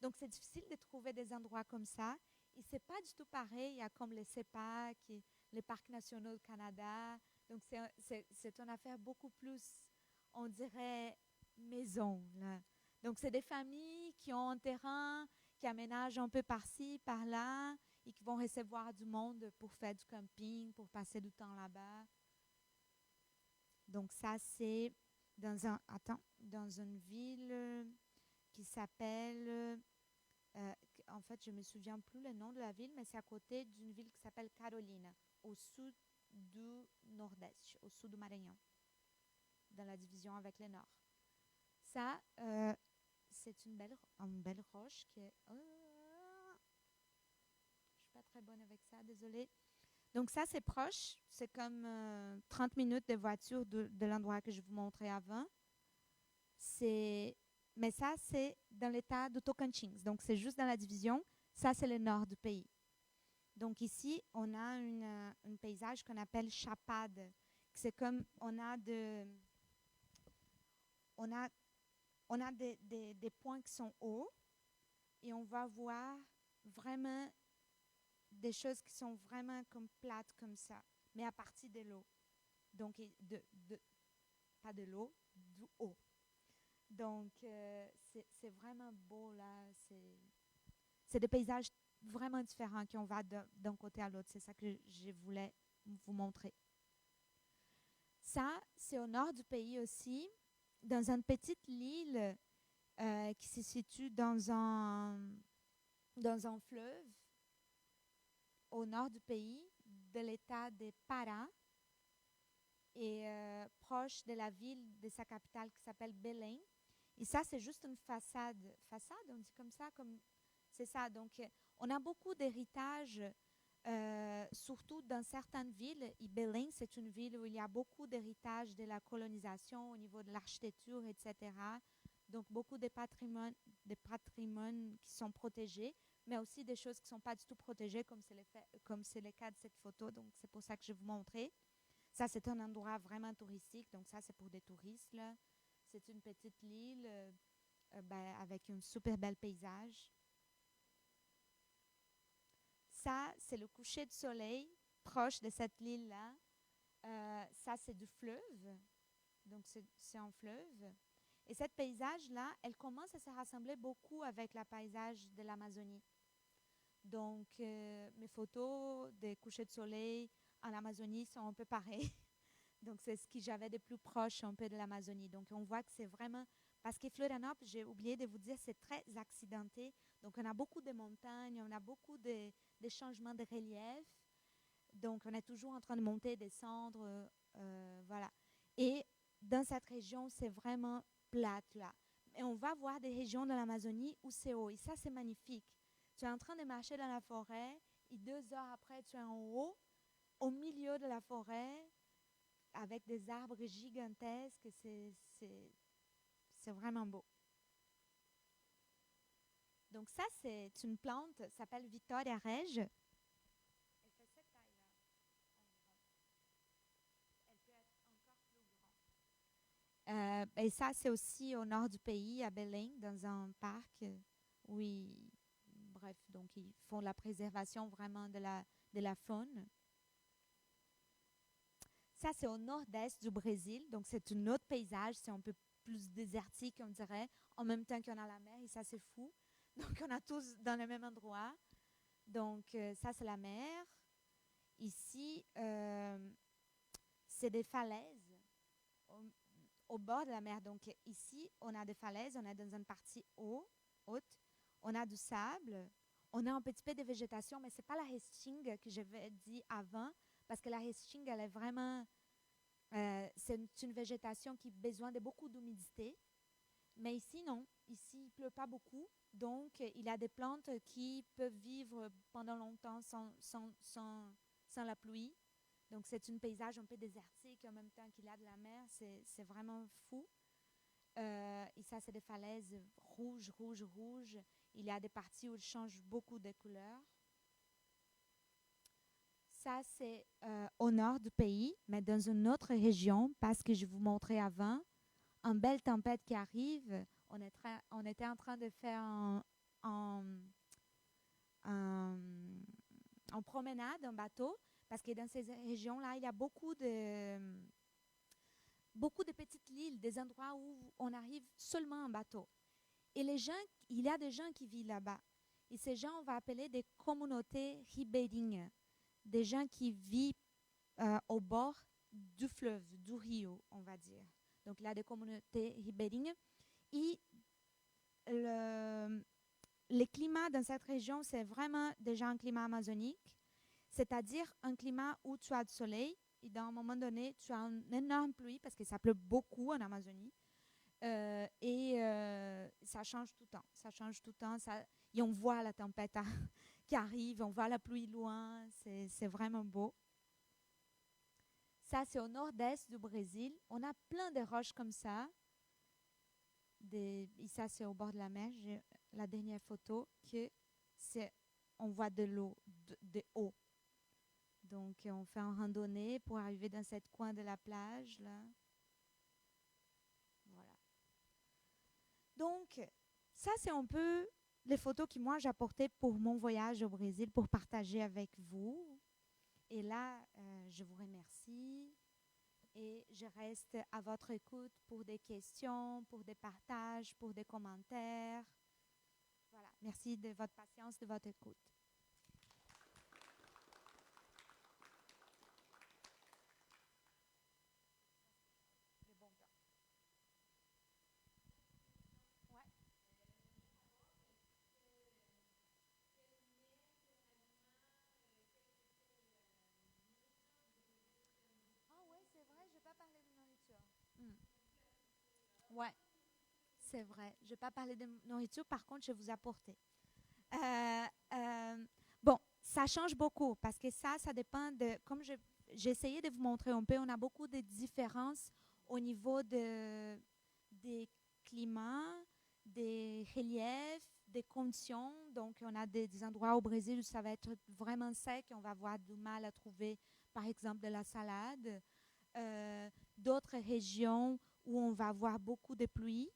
Donc, c'est difficile de trouver des endroits comme ça. Et c'est pas du tout pareil. Il y a comme les CEPAC, les parcs nationaux du Canada. Donc, c'est une affaire beaucoup plus, on dirait, maison, là. Donc, c'est des familles qui ont un terrain, qui aménagent un peu par-ci, par-là, et qui vont recevoir du monde pour faire du camping, pour passer du temps là-bas. Donc, ça, c'est dans une ville qui s'appelle en fait, je ne me souviens plus le nom de la ville, mais c'est à côté d'une ville qui s'appelle Carolina, au sud du Nord-Est, au sud du Maranhão, dans la division avec le Nord. Ça, c'est une belle roche qui est... je ne suis pas très bonne avec ça, désolée. Donc ça, c'est proche. C'est comme 30 minutes de voiture de l'endroit que je vous montrais avant. Mais ça, c'est dans l'état de Tocantins. Donc, c'est juste dans la division. Ça, c'est le nord du pays. Donc, ici, on a un paysage qu'on appelle chapade. C'est comme on a, on a des points qui sont hauts et on va voir vraiment des choses qui sont vraiment comme plates comme ça, mais à partir de l'eau. Donc, pas de l'eau, du haut. Donc, c'est vraiment beau là. C'est des paysages vraiment différents qu'on va d'un côté à l'autre. C'est ça que je voulais vous montrer. Ça, c'est au nord du pays aussi, dans une petite île qui se situe dans un fleuve au nord du pays, de l'état de Pará, et proche de la ville de sa capitale qui s'appelle Belém. Et ça, c'est juste une façade. Façade, on dit comme ça, comme c'est ça. Donc, on a beaucoup d'héritage, surtout dans certaines villes. Et Belém, c'est une ville où il y a beaucoup d'héritage de la colonisation au niveau de l'architecture, etc. Donc, beaucoup de patrimoine qui sont protégés, mais aussi des choses qui ne sont pas du tout protégées, comme c'est le cas de cette photo. Donc, c'est pour ça que je vais vous montrer. Ça, c'est un endroit vraiment touristique. Donc, ça, c'est pour des touristes, là. C'est une petite île avec un super bel paysage. Ça, c'est le coucher de soleil proche de cette île-là. Ça, c'est du fleuve. Donc, c'est un fleuve. Et cette paysage-là, elle commence à se rassembler beaucoup avec le paysage de l'Amazonie. Donc, mes photos des couchers de soleil en Amazonie sont un peu pareilles. Donc, c'est ce que j'avais de plus proche un peu de l'Amazonie. Donc, on voit que c'est vraiment... Parce que Florianópolis, j'ai oublié de vous dire, c'est très accidenté. Donc, on a beaucoup de montagnes, on a beaucoup de changements de relief. Donc, on est toujours en train de monter, descendre, voilà. Et dans cette région, c'est vraiment plate, là. Et on va voir des régions de l'Amazonie où c'est haut. Et ça, c'est magnifique. Tu es en train de marcher dans la forêt et 2 heures après, tu es en haut, au milieu de la forêt, avec des arbres gigantesques. C'est vraiment beau. Donc ça, c'est une plante, ça s'appelle Victoria Rege. Elle fait cette taille-là environ. Elle peut être encore plus grande. Et ça, c'est aussi au nord du pays, à Belém, dans un parc où bref, donc ils font la préservation vraiment de la faune. Ça, c'est au nord-est du Brésil, donc c'est un autre paysage, c'est un peu plus désertique, on dirait, en même temps qu'on a la mer, et ça, c'est fou. Donc, on a tous dans le même endroit. Donc, ça, c'est la mer. Ici, c'est des falaises au bord de la mer. Donc, ici, on a des falaises, on est dans une partie haute, on a du sable, on a un petit peu de végétation, mais ce n'est pas la restingue que j'avais dit avant, parce que la restingue, elle est vraiment... c'est une végétation qui a besoin de beaucoup d'humidité. Mais ici, non. Ici, il ne pleut pas beaucoup. Donc, il y a des plantes qui peuvent vivre pendant longtemps sans la pluie. Donc, c'est un paysage un peu désertique en même temps qu'il y a de la mer. C'est vraiment fou. Et ça, c'est des falaises rouges, rouges, rouges. Il y a des parties où il change beaucoup de couleurs. Ça, c'est au nord du pays, mais dans une autre région, parce que je vous montrais avant, une belle tempête qui arrive. On était en train de faire un- en promenade, en bateau, parce que dans ces régions-là, il y a beaucoup de petites îles, des endroits où on arrive seulement en bateau. Et les gens, il y a des gens qui vivent là-bas. Et ces gens, on va appeler des communautés ribérinhas, des gens qui vivent au bord du fleuve, du rio, on va dire. Donc, il y a des communautés ribérinhas. Et le, le climat dans cette région, c'est vraiment déjà un climat amazonique, c'est-à-dire un climat où tu as du soleil et d'un moment donné, tu as une énorme pluie parce que ça pleut beaucoup en Amazonie. Ça change tout le temps. Ça change tout le temps. Et on voit la tempête qui arrive, on voit la pluie loin. C'est vraiment beau. Ça, c'est au nord-est du Brésil. On a plein de roches comme ça. Et ça, c'est au bord de la mer. J'ai la dernière photo que on voit de l'eau, de haut. Donc, on fait une randonnée pour arriver dans cette coin de la plage, là. Voilà. Donc, ça, c'est un peu les photos que moi, j'apportais pour mon voyage au Brésil, pour partager avec vous. Et là, je vous remercie et je reste à votre écoute pour des questions, pour des partages, pour des commentaires. Voilà. Merci de votre patience, de votre écoute. Le bon temps. Ouais. Ah ouais, c'est vrai, je n'ai pas parlé de nourriture. Ouais, c'est vrai. Je ne vais pas parler de nourriture, par contre, je vais vous apporter. Euh, euh, bon, ça change beaucoup parce que ça dépend de, j'ai essayé de vous montrer un peu, on a beaucoup de différences au niveau des climats, des reliefs, des conditions. Donc, on a des endroits au Brésil où ça va être vraiment sec et on va avoir du mal à trouver, par exemple, de la salade. D'autres régions où on va avoir beaucoup de pluie.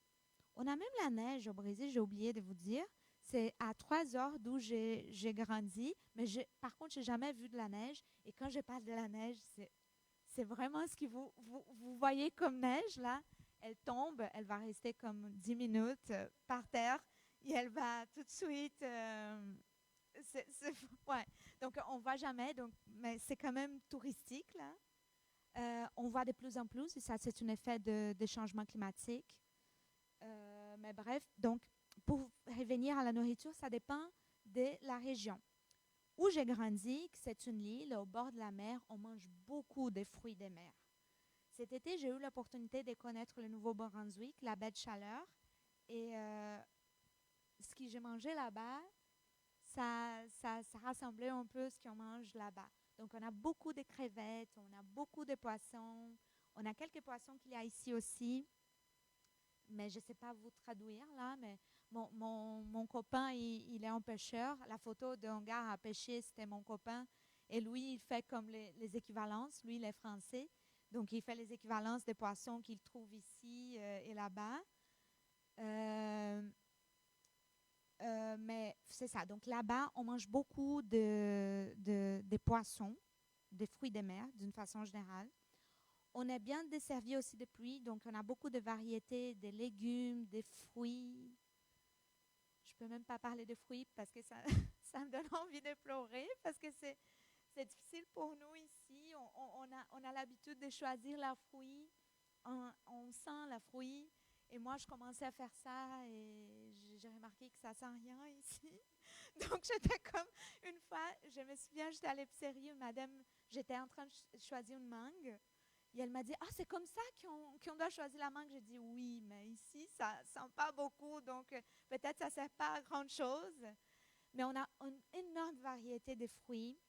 On a même la neige au Brésil, j'ai oublié de vous dire. C'est à 3 heures d'où j'ai grandi, mais par contre, je n'ai jamais vu de la neige. Et quand je parle de la neige, c'est vraiment ce que vous voyez comme neige, là. Elle tombe, elle va rester comme 10 minutes par terre et elle va tout de suite... ouais. Donc, on ne voit jamais, donc, mais c'est quand même touristique, là. On voit de plus en plus, et ça, c'est un effet de changement climatique. Mais bref, donc, pour revenir à la nourriture, ça dépend de la région. Où j'ai grandi, c'est une île au bord de la mer, on mange beaucoup de fruits de mer. Cet été, j'ai eu l'opportunité de connaître le Nouveau-Brunswick, la baie de Chaleur. Et ce que j'ai mangé là-bas, ça rassemblait un peu ce qu'on mange là-bas. Donc, on a beaucoup de crevettes, on a beaucoup de poissons. On a quelques poissons qu'il y a ici aussi, mais je ne sais pas vous traduire là, mais mon copain, il est un pêcheur. La photo d'un gars à pêcher, c'était mon copain. Et lui, il fait comme les équivalences. Lui, il est français. Donc, il fait les équivalences des poissons qu'il trouve ici et là-bas. Euh, mais c'est ça. Donc, là-bas, on mange beaucoup de poissons, des fruits de mer, d'une façon générale. On est bien desservi aussi de pluie, donc on a beaucoup de variétés, des légumes, des fruits. Je peux même pas parler de fruits parce que ça, ça me donne envie de pleurer parce que c'est difficile pour nous ici. On a l'habitude de choisir la fruit, on sent la fruit. Et moi, je commençais à faire ça et j'ai remarqué que ça sent rien ici. Donc, j'étais comme, une fois, je me souviens, j'étais à l'épicerie, madame, j'étais en train de choisir une mangue. Et elle m'a dit, ah, c'est comme ça qu'on doit choisir la mangue. J'ai dit, oui, mais ici, ça ne sent pas beaucoup, donc peut-être ça ne sert pas à grand-chose. Mais on a une énorme variété de fruits.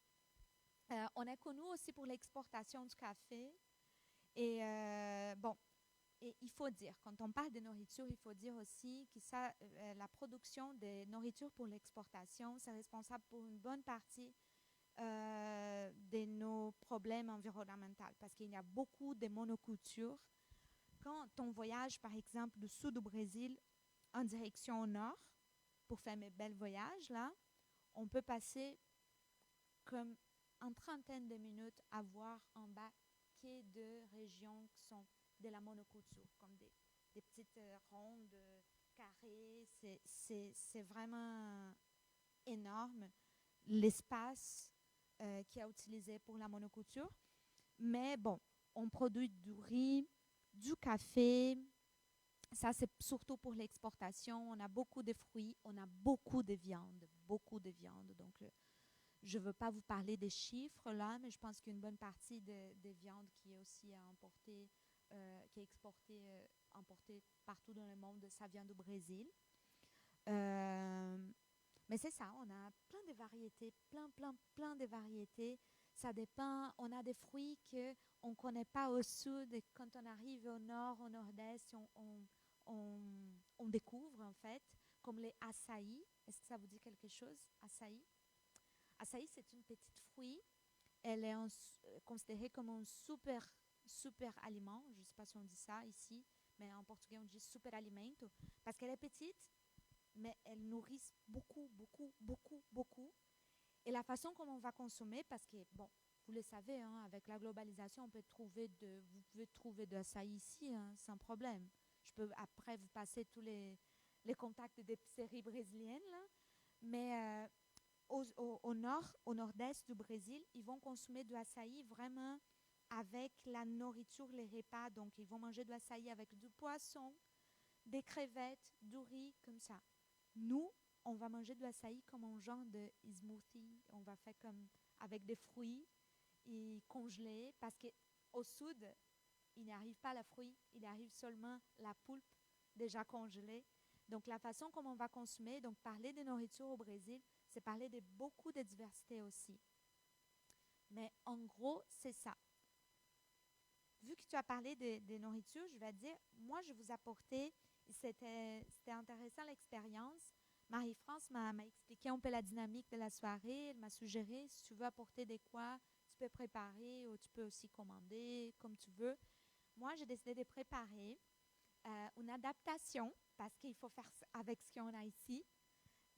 On est connu aussi pour l'exportation du café. Et bon, et il faut dire, quand on parle de nourriture, il faut dire aussi que ça, la production de nourriture pour l'exportation, c'est responsable pour une bonne partie de nos problèmes environnementaux parce qu'il y a beaucoup de monocultures. Quand on voyage, par exemple, du sud du Brésil en direction au nord pour faire mes belles voyages, là, on peut passer comme une trentaine de minutes à voir en bas qu'il y a de régions qui sont de la monoculture, comme des petites rondes carrées. C'est vraiment énorme l'espace qui est utilisé pour la monoculture. Mais bon, on produit du riz, du café. Ça, c'est surtout pour l'exportation. On a beaucoup de fruits, on a beaucoup de viande, beaucoup de viande. Donc, je ne veux pas vous parler des chiffres là, mais je pense qu'une bonne partie des viandes qui est aussi à importer, qui est exportée, importée partout dans le monde, ça vient du Brésil. Euh, mais c'est ça, on a plein de variétés, plein de variétés. Ça dépend, on a des fruits qu'on ne connaît pas au sud et quand on arrive au nord, au nord-est, on découvre en fait, comme les açaïs. Est-ce que ça vous dit quelque chose, açaï? Açaï, c'est une petite fruit. Elle est considérée comme un super aliment. Je ne sais pas si on dit ça ici, mais en portugais, on dit super alimento. Parce qu'elle est petite, mais elle nourrit beaucoup. Et la façon comme on va consommer, parce que, bon, vous le savez, hein, avec la globalisation, vous pouvez trouver de açaï ici, hein, sans problème. Je peux après vous passer tous les contacts des séries brésiliennes, là. Mais au nord, au nord-est du Brésil, ils vont consommer de açaï vraiment avec la nourriture, les repas. Donc, ils vont manger de açaï avec du poisson, des crevettes, du riz, comme ça. Nous, on va manger de l'açaï comme un genre de smoothie. On va faire comme avec des fruits et congelés parce qu'au sud, il n'arrive pas le fruit, il arrive seulement la pulpe déjà congelée. Donc la façon comme on va consommer, donc parler de nourriture au Brésil, c'est parler de beaucoup de diversité aussi. Mais en gros, c'est ça. Vu que tu as parlé de nourriture, je vais te dire, moi, je vous apportais, c'était intéressant l'expérience. Marie-France m'a expliqué un peu la dynamique de la soirée. Elle m'a suggéré, si tu veux apporter des quoi, tu peux préparer ou tu peux aussi commander, comme tu veux. Moi, j'ai décidé de préparer une adaptation, parce qu'il faut faire avec ce qu'on a ici,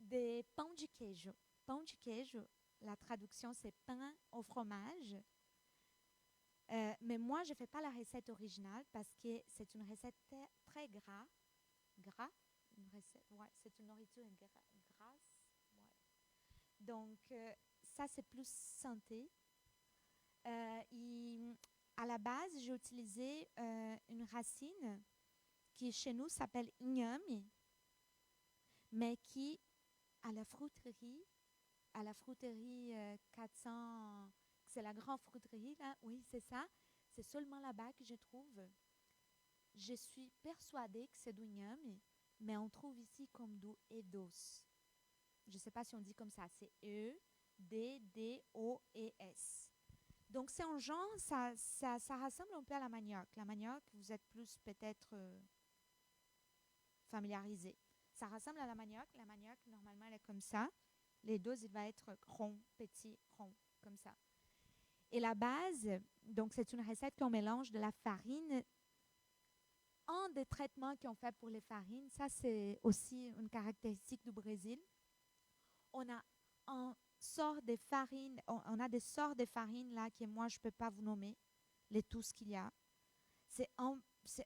des pão de queijo. Pão de queijo, la traduction, c'est pain au fromage. Mais moi, je ne fais pas la recette originale parce que c'est une recette très gras. Gras? Une recette, ouais, c'est une nourriture grasse. Ouais. Donc, ça, c'est plus santé. À la base, j'ai utilisé une racine qui, chez nous, s'appelle igname, mais qui, à la fruiterie, à la fruiterie 400, c'est la grande fruiterie, là, oui, c'est ça. C'est seulement là-bas que je trouve. Je suis persuadée que c'est du igname, mais on trouve ici comme du eidos. Je ne sais pas si on dit comme ça. C'est E-D-D-O-E-S. Donc, c'est un genre, ça ressemble un peu à la manioc. La manioc, vous êtes plus peut-être familiarisé. Ça ressemble à la manioc. La manioc, normalement, elle est comme ça. Les doses, il va être rond, petit, rond, comme ça. Et la base, donc c'est une recette qu'on mélange de la farine. Un des traitements qu'on fait pour les farines, ça c'est aussi une caractéristique du Brésil. On a un sort de farine, on a des sorts de farine là que moi je ne peux pas vous nommer, les tous qu'il y a. C'est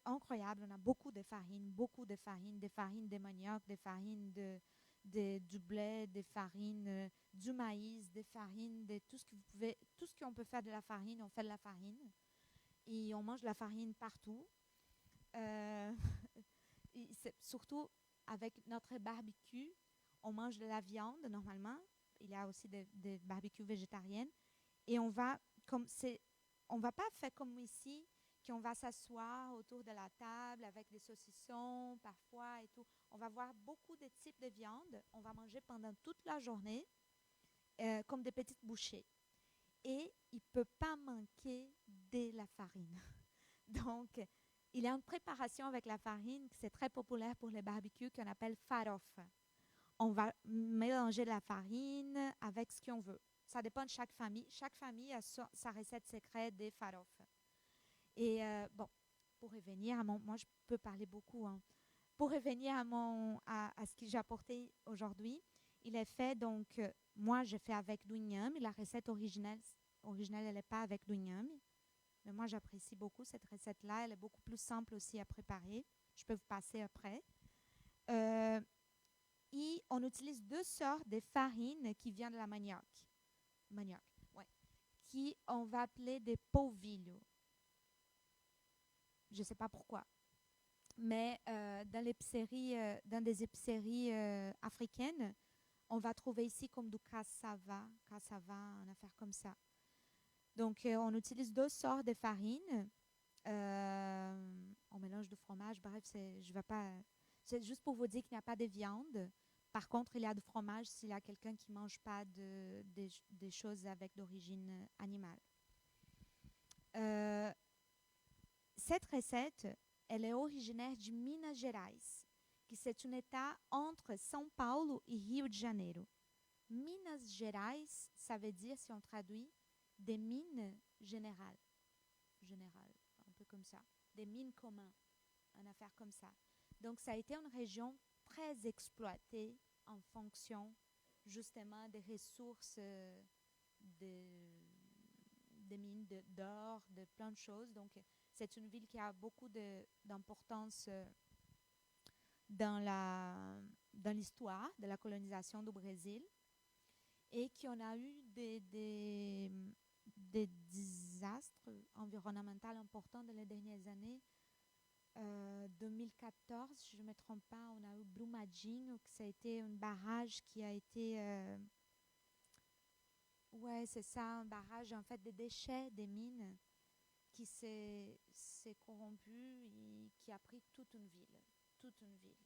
incroyable, on a beaucoup de farines, des farines de manioc, des farines du blé, des farines du maïs, des farines, de tout ce que vous pouvez, tout ce qu'on peut faire de la farine, on fait de la farine. Et on mange de la farine partout. Euh, surtout avec notre barbecue, on mange de la viande normalement. Il y a aussi des barbecues végétariennes. Et on va pas faire comme ici, qu'on va s'asseoir autour de la table avec des saucissons parfois et tout. On va voir beaucoup de types de viande. On va manger pendant toute la journée comme des petites bouchées. et il ne peut pas manquer de la farine. Donc, il y a une préparation avec la farine, c'est très populaire pour les barbecues qu'on appelle farof. On va mélanger la farine avec ce qu'on veut. Ça dépend de chaque famille. Chaque famille a sa recette secrète des farof. Et bon, pour revenir à mon... Moi, je peux parler beaucoup. Hein. Pour revenir à ce que j'ai apporté aujourd'hui, il est fait, donc, moi, je fais avec douignam. La recette originelle elle n'est pas avec douignam. Mais moi, j'apprécie beaucoup cette recette-là. Elle est beaucoup plus simple aussi à préparer. Je peux vous passer après. Euh, et on utilise deux sortes de farines qui viennent de la manioc. Manioc, ouais. Qui on va appeler des polvilho. Je ne sais pas pourquoi. Mais dans des épiceries africaines, on va trouver ici comme du cassava, une affaire comme ça. Donc, on utilise deux sortes de farines. On mélange du fromage. Bref, je vais pas. C'est juste pour vous dire qu'il n'y a pas de viande. Par contre, il y a du fromage s'il y a quelqu'un qui ne mange pas des choses avec d'origine animale. Euh, cette recette, elle est originaire de Minas Gerais, qui c'est un état entre São Paulo et Rio de Janeiro. Minas Gerais, ça veut dire, si on traduit, des mines générales. Un peu comme ça. Des mines communes, une affaire comme ça. Donc, ça a été une région très exploitée en fonction, justement, des ressources des mines d'or, de plein de choses. Donc, c'est une ville qui a beaucoup d'importance dans l'histoire de la colonisation du Brésil et qui en a eu des désastres environnementaux importants dans les dernières années. 2014, si je ne me trompe pas, on a eu Brumadinho, qui ça a été un barrage qui a été... ouais, c'est ça, un barrage en fait des déchets des mines qui s'est corrompu et qui a pris toute une ville. Toute une ville.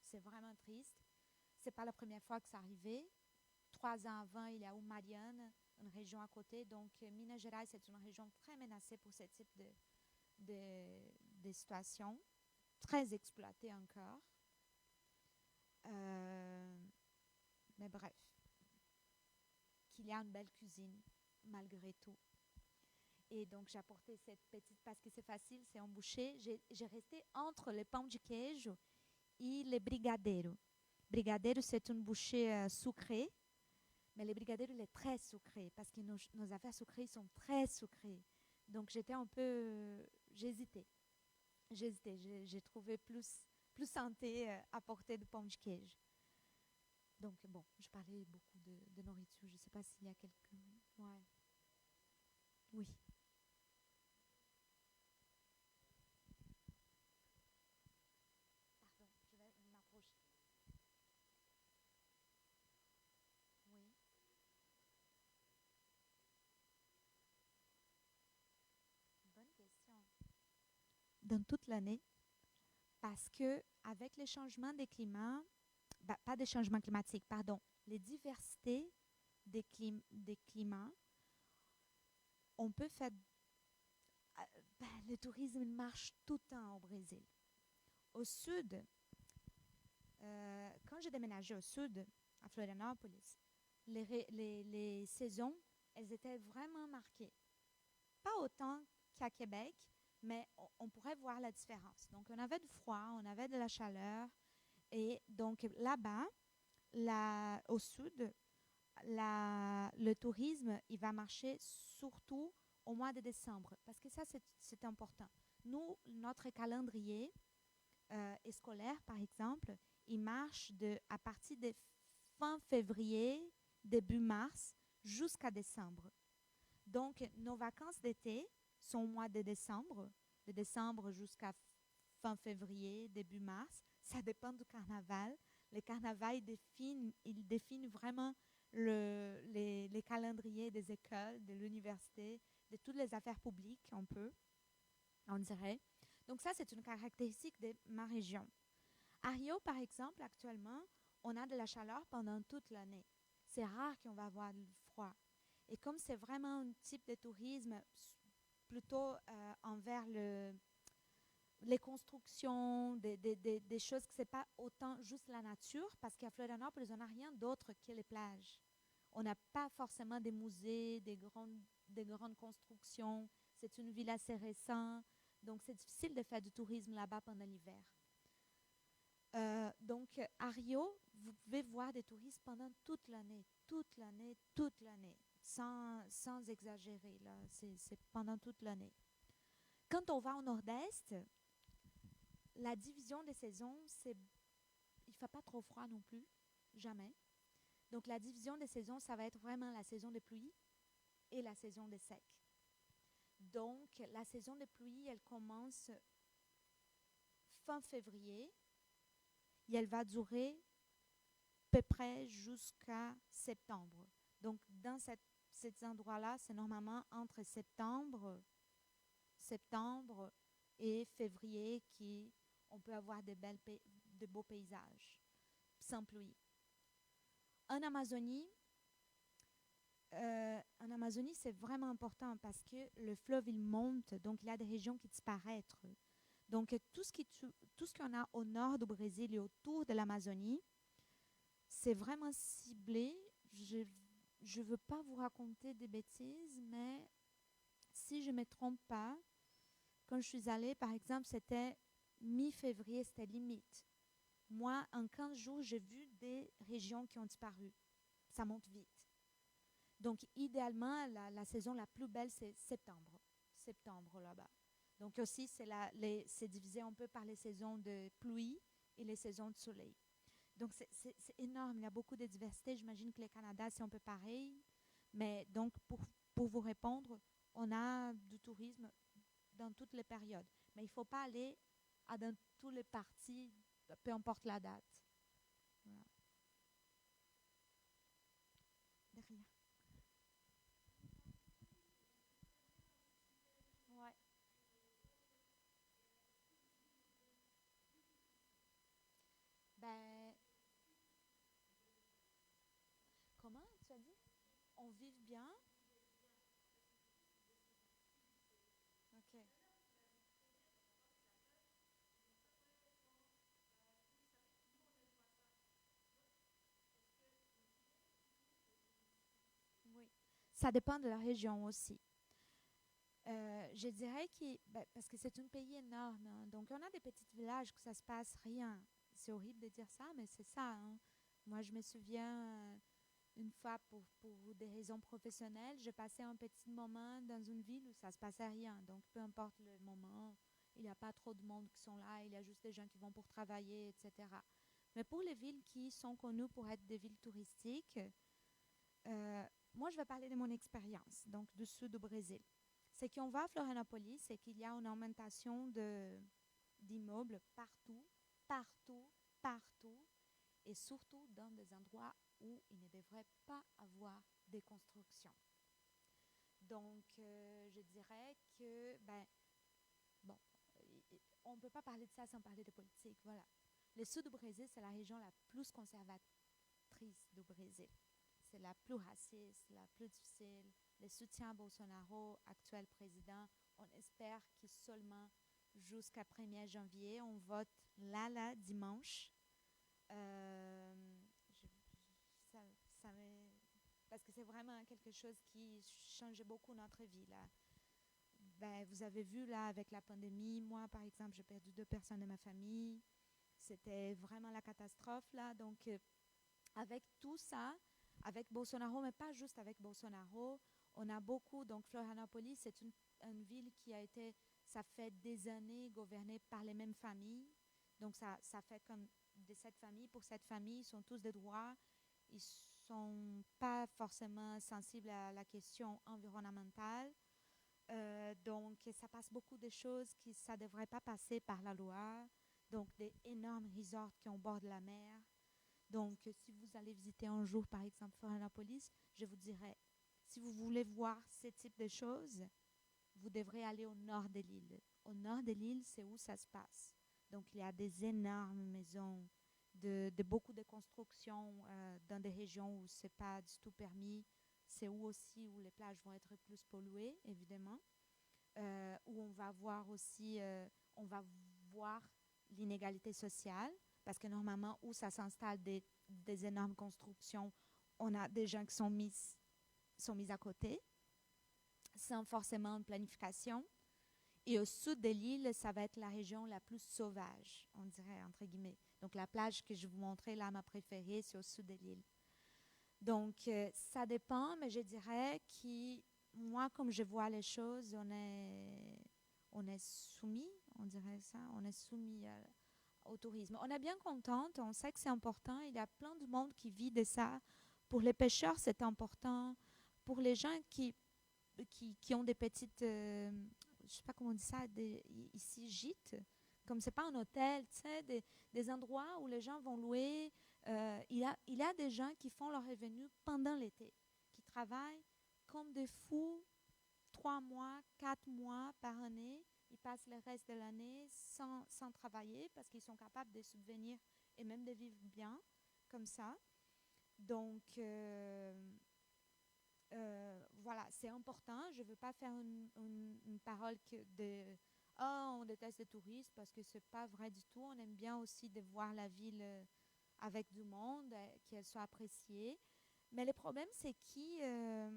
C'est vraiment triste. C'est pas la première fois que ça arrivait. 3 ans avant, il y a eu Mariana, une région à côté. Donc, Minas Gerais, c'est une région très menacée pour ce type de situation, très exploitée encore. Mais bref, qu'il y a une belle cuisine, malgré tout. Et donc, j'ai apporté cette petite, parce que c'est facile, c'est embouché. J'ai resté entre le pão de queijo et le brigadeiro. Brigadeiro, c'est une bouchée sucrée, mais le brigadeiro, il est très sucré, parce que nos affaires sucrées sont très sucrées. Donc, j'étais un peu... J'hésitais. J'ai trouvé plus santé à porter du pão de queijo. Donc, bon, je parlais beaucoup de nourriture. Je ne sais pas s'il y a quelqu'un... Ouais. Oui. Pardon, je vais m'approcher. Oui. Bonne question. Dans toute l'année, parce que avec les changements des climats, pas des changements climatiques, pardon, les diversités des climats, on peut faire... le tourisme marche tout le temps au Brésil. Au sud, quand j'ai déménagé au sud, à Florianopolis, les saisons, elles étaient vraiment marquées. Pas autant qu'à Québec, mais on pourrait voir la différence. Donc, on avait du froid, on avait de la chaleur. Et donc, là-bas, au sud, le tourisme, il va marcher surtout au mois de décembre. Parce que ça, c'est important. Nous, notre calendrier scolaire, par exemple, il marche à partir de fin février, début mars, jusqu'à décembre. Donc, nos vacances d'été sont au mois de décembre jusqu'à fin février, début mars. Ça dépend du carnaval. Le carnaval, il définit vraiment les calendriers des écoles, de l'université, de toutes les affaires publiques, on dirait. Donc ça, c'est une caractéristique de ma région. À Rio, par exemple, actuellement, on a de la chaleur pendant toute l'année. C'est rare qu'on va avoir du froid. Et comme c'est vraiment un type de tourisme plutôt envers les constructions, des choses que c'est pas autant juste la nature, parce qu'à Florianopolis, on n'a rien d'autre que les plages. On n'a pas forcément des musées, des grandes constructions. C'est une ville assez récente, donc c'est difficile de faire du tourisme là-bas pendant l'hiver. Donc, à Rio, vous pouvez voir des touristes pendant toute l'année, toute l'année, toute l'année, sans exagérer. Là, c'est pendant toute l'année. Quand on va au nord-est, la division des saisons, c'est il ne fait pas trop froid non plus, jamais. Donc, la division des saisons, ça va être vraiment la saison des pluies et la saison des secs. Donc, la saison des pluies, elle commence fin février et elle va durer à peu près jusqu'à septembre. Donc, dans cet endroit-là, c'est normalement entre septembre et février on peut avoir de beaux paysages sans pluie. En Amazonie, c'est vraiment important parce que le fleuve, il monte, donc il y a des régions qui disparaissent. Donc, tout ce qu'on a au nord du Brésil et autour de l'Amazonie, c'est vraiment ciblé. Je ne veux pas vous raconter des bêtises, mais si je ne me trompe pas, quand je suis allée, par exemple, c'était mi-février, c'était limite. Moi, en 15 jours, j'ai vu des régions qui ont disparu. Ça monte vite. Donc, idéalement, la saison la plus belle, c'est septembre. Septembre, là-bas. Donc, aussi, c'est divisé un peu par les saisons de pluie et les saisons de soleil. Donc, c'est énorme. Il y a beaucoup de diversité. J'imagine que le Canada, c'est un peu pareil. Mais donc, pour vous répondre, on a du tourisme dans toutes les périodes. Mais il ne faut pas aller dans tous les parties, peu importe la date. Voilà. De rien. Ouais. Ben, comment tu as dit? On vit bien? OK. Oui. Ça dépend de la région aussi. Je dirais parce que c'est un pays énorme, hein, donc on a des petits villages que ça se passe rien. C'est horrible de dire ça, mais c'est ça, hein. Moi, je me souviens une fois pour des raisons professionnelles, je passais un petit moment dans une ville où ça se passait rien. Donc, peu importe le moment, il n'y a pas trop de monde qui sont là, il y a juste des gens qui vont pour travailler, etc. Mais pour les villes qui sont connues pour être des villes touristiques, euh, moi, je vais parler de mon expérience, donc du sud du Brésil. C'est qu'on va à Florianopolis et qu'il y a une augmentation d'immeubles partout, partout, partout, et surtout dans des endroits où il ne devrait pas avoir de construction. Donc, je dirais que, bon, on ne peut pas parler de ça sans parler de politique. Voilà. Le sud du Brésil, c'est la région la plus conservatrice du Brésil. C'est la plus raciste, la plus difficile. Le soutien à Bolsonaro, actuel président, on espère que seulement jusqu'à 1er janvier, on vote là, dimanche. Euh, ça, ça parce que c'est vraiment quelque chose qui change beaucoup notre vie là. Ben, vous avez vu là avec la pandémie, moi par exemple, j'ai perdu 2 personnes de ma famille. C'était vraiment la catastrophe là. Donc avec tout ça, avec Bolsonaro, mais pas juste avec Bolsonaro, on a beaucoup. Donc Florianopolis, c'est une ville qui a été, ça fait des années gouvernée par les mêmes familles. Donc ça fait comme de cette famille pour cette famille, ils sont tous des droits, ils sont pas forcément sensibles à la question environnementale. Donc, ça passe beaucoup de choses qui ça ne devrait pas passer par la loi. Donc, des énormes resorts qui ont au bord de la mer. Donc, si vous allez visiter un jour, par exemple, Florianopolis, je vous dirais, si vous voulez voir ce type de choses, vous devrez aller au nord de l'île. Au nord de l'île, c'est où ça se passe. Donc, il y a des énormes maisons, de beaucoup de constructions dans des régions où ce n'est pas du tout permis. c'est où aussi où les plages vont être plus polluées, évidemment, où on va voir aussi, on va voir l'inégalité sociale, parce que normalement, où ça s'installe des énormes constructions, on a des gens qui sont mis à côté, sans forcément une planification. Et au sud de l'île, ça va être la région la plus sauvage, on dirait, entre guillemets. Donc, la plage que je vous montrais, là, ma préférée, c'est au sud de l'île. Donc, ça dépend, mais je dirais que moi, comme je vois les choses, on est soumis, on dirait ça, on est soumis au tourisme. On est bien contente, on sait que c'est important. Il y a plein de monde qui vit de ça. Pour les pêcheurs, c'est important. Pour les gens qui ont des petites, je sais pas comment on dit ça, ici, gîtes, comme c'est pas un hôtel, tu sais, des endroits où les gens vont louer. Il y a des gens qui font leur revenu pendant l'été, qui travaillent comme des fous 3 mois, 4 mois par année. Ils passent le reste de l'année sans travailler parce qu'ils sont capables de subvenir et même de vivre bien comme ça. Donc, voilà, c'est important. Je ne veux pas faire une parole de oh, on déteste les touristes parce que c'est pas vrai du tout. On aime bien aussi de voir la ville avec du monde, qu'elle soit appréciée. Mais le problème, c'est que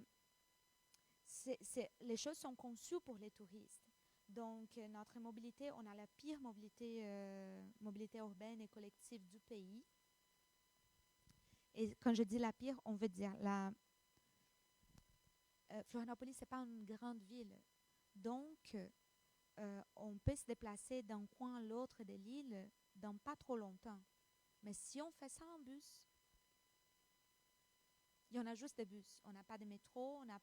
les choses sont conçues pour les touristes. Donc, notre mobilité, on a la pire mobilité, mobilité urbaine et collective du pays. Et quand je dis la pire, on veut dire Florianopolis, ce n'est pas une grande ville. Donc, on peut se déplacer d'un coin à l'autre de l'île dans pas trop longtemps. Mais si on fait ça en bus, il y en a juste des bus. On n'a pas de métro, on n'a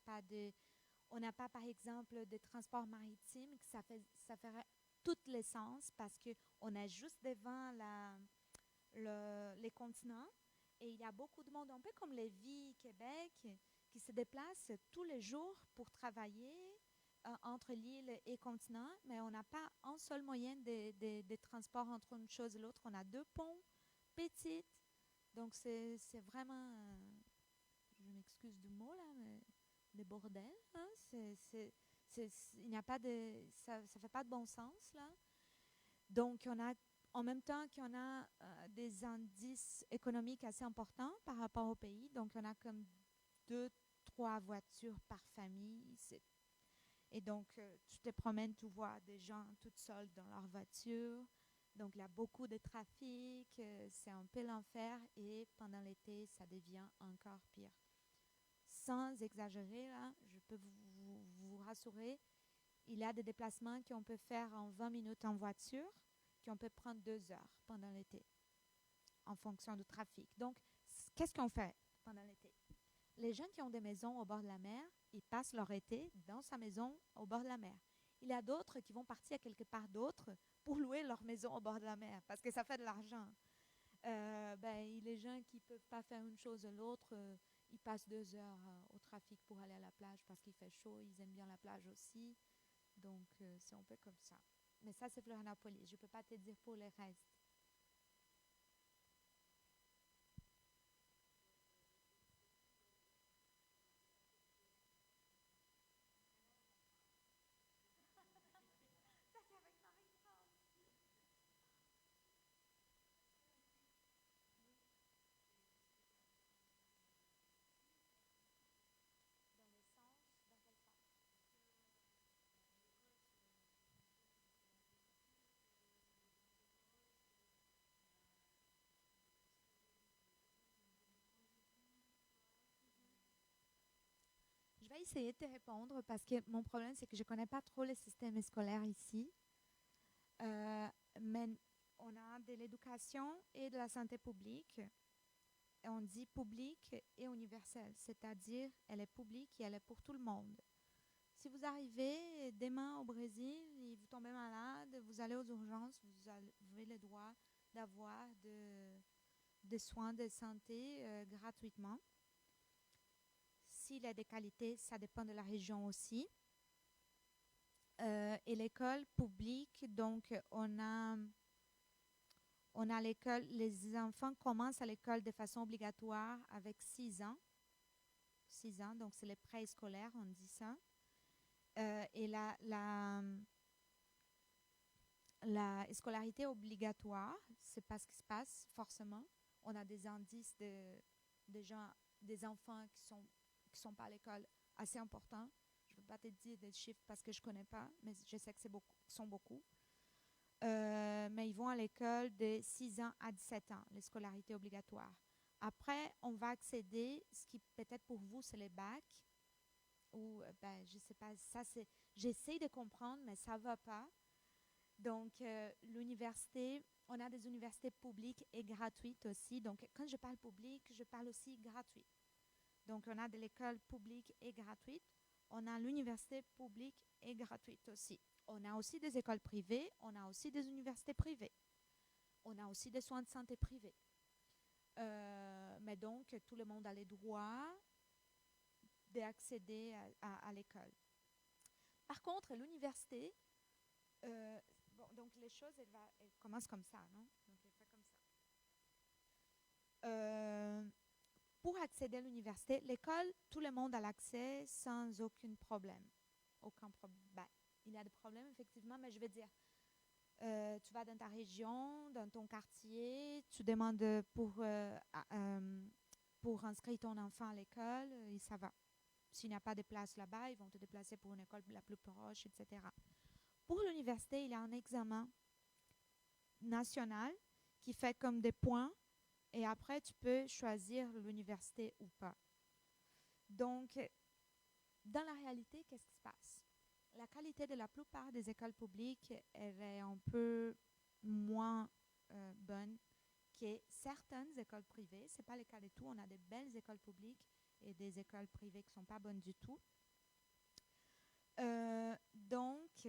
pas, par exemple, de transport maritime. Ça ferait tout l'essence parce qu'on est juste devant les continents et il y a beaucoup de monde, un peu comme Lévis, Québec, qui se déplacent tous les jours pour travailler entre l'île et le continent, mais on n'a pas un seul moyen de transport entre une chose et l'autre. On a deux ponts petits, donc c'est vraiment, je m'excuse du mot là, mais le bordel. Hein? Il n'y a pas de, ça fait pas de bon sens là. Donc on a en même temps qu'on a des indices économiques assez importants par rapport au pays. Donc on a comme 2, 3 voitures par famille. Et donc, tu te promènes, tu vois des gens toutes seules dans leur voiture. Donc, il y a beaucoup de trafic. C'est un peu l'enfer. Et pendant l'été, ça devient encore pire. Sans exagérer, là, je peux vous rassurer, il y a des déplacements qu'on peut faire en 20 minutes en voiture, qu'on peut prendre 2 heures pendant l'été, en fonction du trafic. Donc, qu'est-ce qu'on fait pendant l'été? Les gens qui ont des maisons au bord de la mer, ils passent leur été dans sa maison au bord de la mer. Il y a d'autres qui vont partir quelque part d'autre pour louer leur maison au bord de la mer parce que ça fait de l'argent. Les gens qui ne peuvent pas faire une chose ou l'autre, ils passent 2 heures au trafic pour aller à la plage parce qu'il fait chaud. Ils aiment bien la plage aussi. Donc, c'est un peu comme ça. Mais ça, c'est Florianopolis. Je ne peux pas te dire pour le reste. Je vais essayer de te répondre parce que mon problème, c'est que je ne connais pas trop le système scolaire ici. Euh, mais on a de l'éducation et de la santé publique. Et on dit publique et universelle, c'est-à-dire elle est publique et elle est pour tout le monde. Si vous arrivez demain au Brésil et vous tombez malade, vous allez aux urgences, vous avez le droit d'avoir des soins de santé gratuitement. S'il y a des qualités, ça dépend de la région aussi. Et l'école publique, donc on a l'école, les enfants commencent à l'école de façon obligatoire avec 6 ans. 6 ans, donc c'est les préscolaires, on dit ça. Et la scolarité obligatoire, c'est pas ce qui se passe forcément. On a des indices de gens, des enfants qui sont pas à l'école assez importants. Je ne peux pas te dire des chiffres parce que je connais pas, mais je sais que sont beaucoup. Mais ils vont à l'école de 6 ans à 17 ans, les scolarités obligatoires. Après, on va accéder, ce qui peut-être pour vous, c'est les bacs, ou ben, je sais pas, ça c'est, j'essaie de comprendre, mais ça va pas. Donc, l'université, on a des universités publiques et gratuites aussi. Donc, quand je parle public, je parle aussi gratuit. Donc, on a de l'école publique et gratuite. On a l'université publique et gratuite aussi. On a aussi des écoles privées. On a aussi des universités privées. On a aussi des soins de santé privés. Mais donc, tout le monde a les droits d'accéder à l'école. Par contre, l'université, bon, donc les choses, elles commencent comme ça, non? Donc, elle fait comme ça. Pour accéder à l'université, l'école, tout le monde a l'accès sans aucun problème. Aucun problème. Ben, il y a des problèmes, effectivement, mais je vais dire, tu vas dans ta région, dans ton quartier, tu demandes pour inscrire ton enfant à l'école, et ça va. S'il n'y a pas de place là-bas, ils vont te déplacer pour une école la plus proche, etc. Pour l'université, il y a un examen national qui fait comme des points et après, tu peux choisir l'université ou pas. Donc, dans la réalité, qu'est-ce qui se passe? La qualité de la plupart des écoles publiques, elle est un peu moins bonne que certaines écoles privées. Ce n'est pas le cas de tout. On a des belles écoles publiques et des écoles privées qui ne sont pas bonnes du tout. Donc,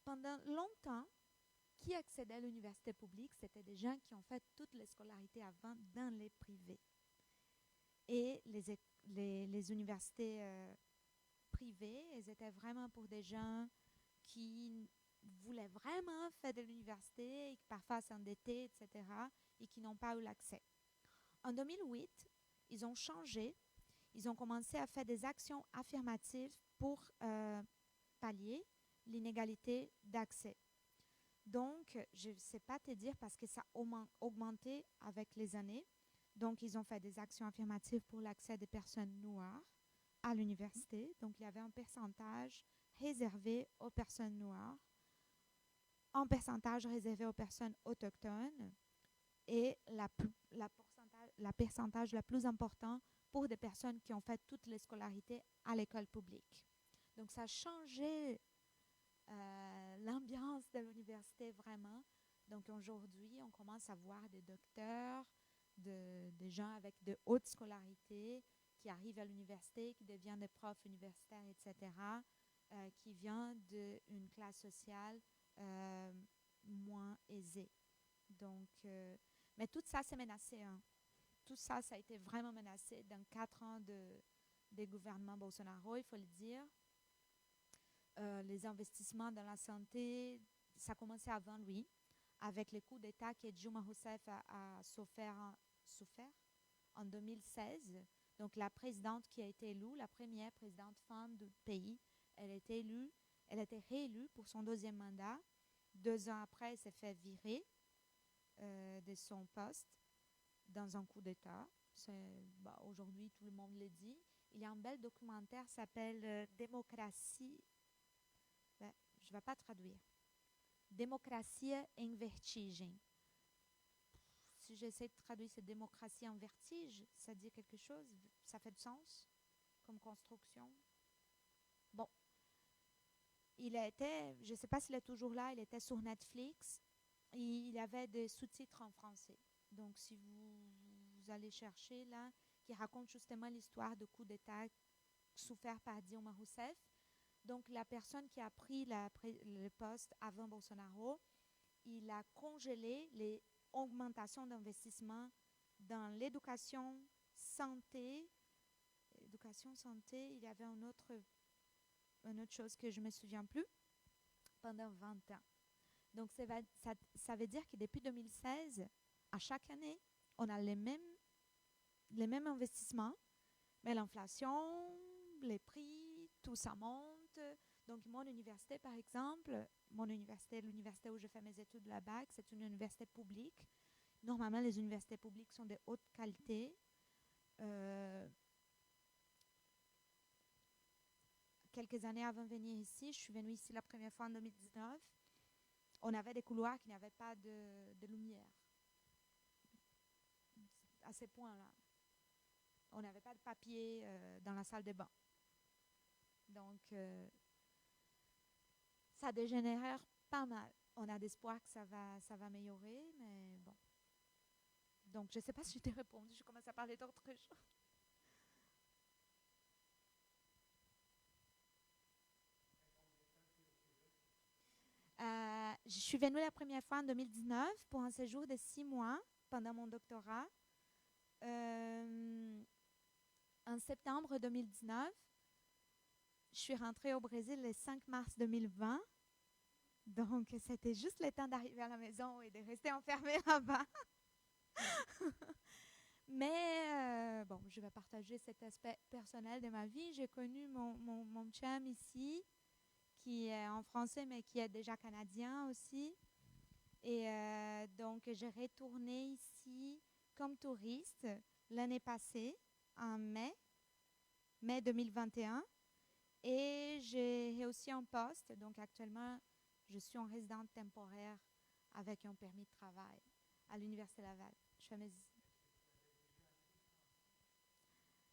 pendant longtemps, qui accédaient à l'université publique, c'était des gens qui ont fait toutes les scolarités avant dans les privés. Et les universités privées, elles étaient vraiment pour des gens qui voulaient vraiment faire de l'université et qui parfois s'endettaient, etc., et qui n'ont pas eu l'accès. En 2008, ils ont changé. Ils ont commencé à faire des actions affirmatives pour pallier l'inégalité d'accès. Donc, je ne sais pas te dire parce que ça a augmenté avec les années. Donc, ils ont fait des actions affirmatives pour l'accès des personnes noires à l'université. Donc, il y avait un pourcentage réservé aux personnes noires, un pourcentage réservé aux personnes autochtones et la pourcentage la plus importante pour des personnes qui ont fait toutes les scolarités à l'école publique. Donc, ça a changé l'ambiance de l'université vraiment. Donc aujourd'hui, on commence à voir des docteurs, des gens avec de hautes scolarités qui arrivent à l'université, qui deviennent des profs universitaires, etc., qui viennent d'une classe sociale moins aisée. Donc, mais tout ça, c'est menacé. Hein. Tout ça, ça a été vraiment menacé dans 4 ans des gouvernements Bolsonaro, il faut le dire. Les investissements dans la santé, ça a commencé avant lui, avec les coups d'État que Dilma Rousseff a souffert en 2016. Donc la présidente qui a été élue, la première présidente femme du pays, elle a été réélue pour son deuxième mandat. 2 ans après, elle s'est fait virer de son poste dans un coup d'État. Aujourd'hui, tout le monde le dit. Il y a un bel documentaire qui s'appelle Démocratie. Je ne vais pas traduire. Démocratie en vertigem. Si j'essaie de traduire cette démocratie en vertige, ça dit quelque chose? Ça fait du sens comme construction? Bon. Je ne sais pas s'il est toujours là, il était sur Netflix. Il avait des sous-titres en français. Donc, si vous allez chercher là, qui raconte justement l'histoire du coup d'État souffert par Dilma Rousseff. Donc, la personne qui a pris le poste avant Bolsonaro, il a congelé les augmentations d'investissement dans l'éducation, santé. Éducation, santé, il y avait une autre chose que je ne me souviens plus, pendant 20 ans. Donc, ça veut dire que depuis 2016, à chaque année, on a les mêmes investissements, Mais l'inflation, les prix, tout ça monte. Donc, mon université, par exemple, mon université, l'université où je fais mes études, la BAC, c'est une université publique. Normalement, les universités publiques sont de haute qualité. Euh, Quelques années avant de venir ici, je suis venue ici la première fois en 2019. On avait des couloirs qui n'avaient pas de lumière. À ces points-là. On n'avait pas de papier dans la salle de bain. Donc, ça dégénère pas mal. On a d'espoir que ça va améliorer, mais bon. Donc, je ne sais pas si je t'ai répondu. Je commence à parler d'autre chose. Je suis venue la première fois en 2019 pour un séjour de 6 mois pendant mon doctorat. Euh, En septembre 2019, je suis rentrée au Brésil le 5 mars 2020. Donc, c'était juste le temps d'arriver à la maison et de rester enfermée là-bas. Mais bon, je vais partager cet aspect personnel de ma vie. J'ai connu mon chum ici, qui est en français, mais qui est déjà canadien aussi. Et donc, j'ai retourné ici comme touriste l'année passée, en mai 2021. Et j'ai aussi un poste. Donc, actuellement, je suis en résidente temporaire avec un permis de travail à l'Université Laval.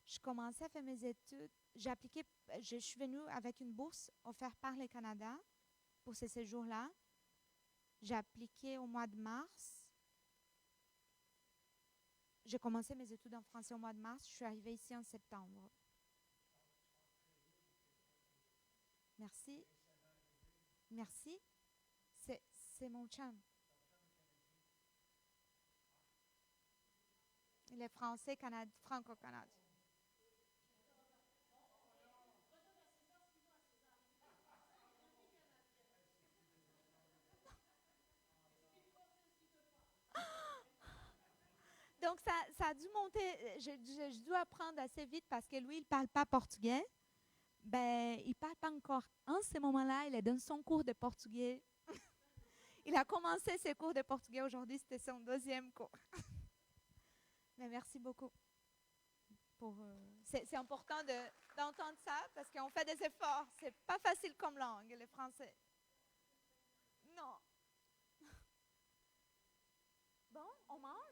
Je commençais à faire mes études. J'ai appliqué, je suis venue avec une bourse offerte par le Canada pour ce séjour-là. J'ai appliqué au mois de mars. J'ai commencé mes études en français au mois de mars. Je suis arrivée ici en septembre. Merci. Merci. C'est mon chum. Il est français, franco-canadien. Donc, ça a dû monter. Je dois apprendre assez vite parce que lui, il ne parle pas portugais. Ben, il ne parle pas encore. En ce moment-là, il est dans son cours de portugais. Il a commencé ses cours de portugais aujourd'hui, c'était son deuxième cours. Mais merci beaucoup. C'est important d'entendre ça parce qu'on fait des efforts. C'est pas facile comme langue, le français. Non. Bon, on mange?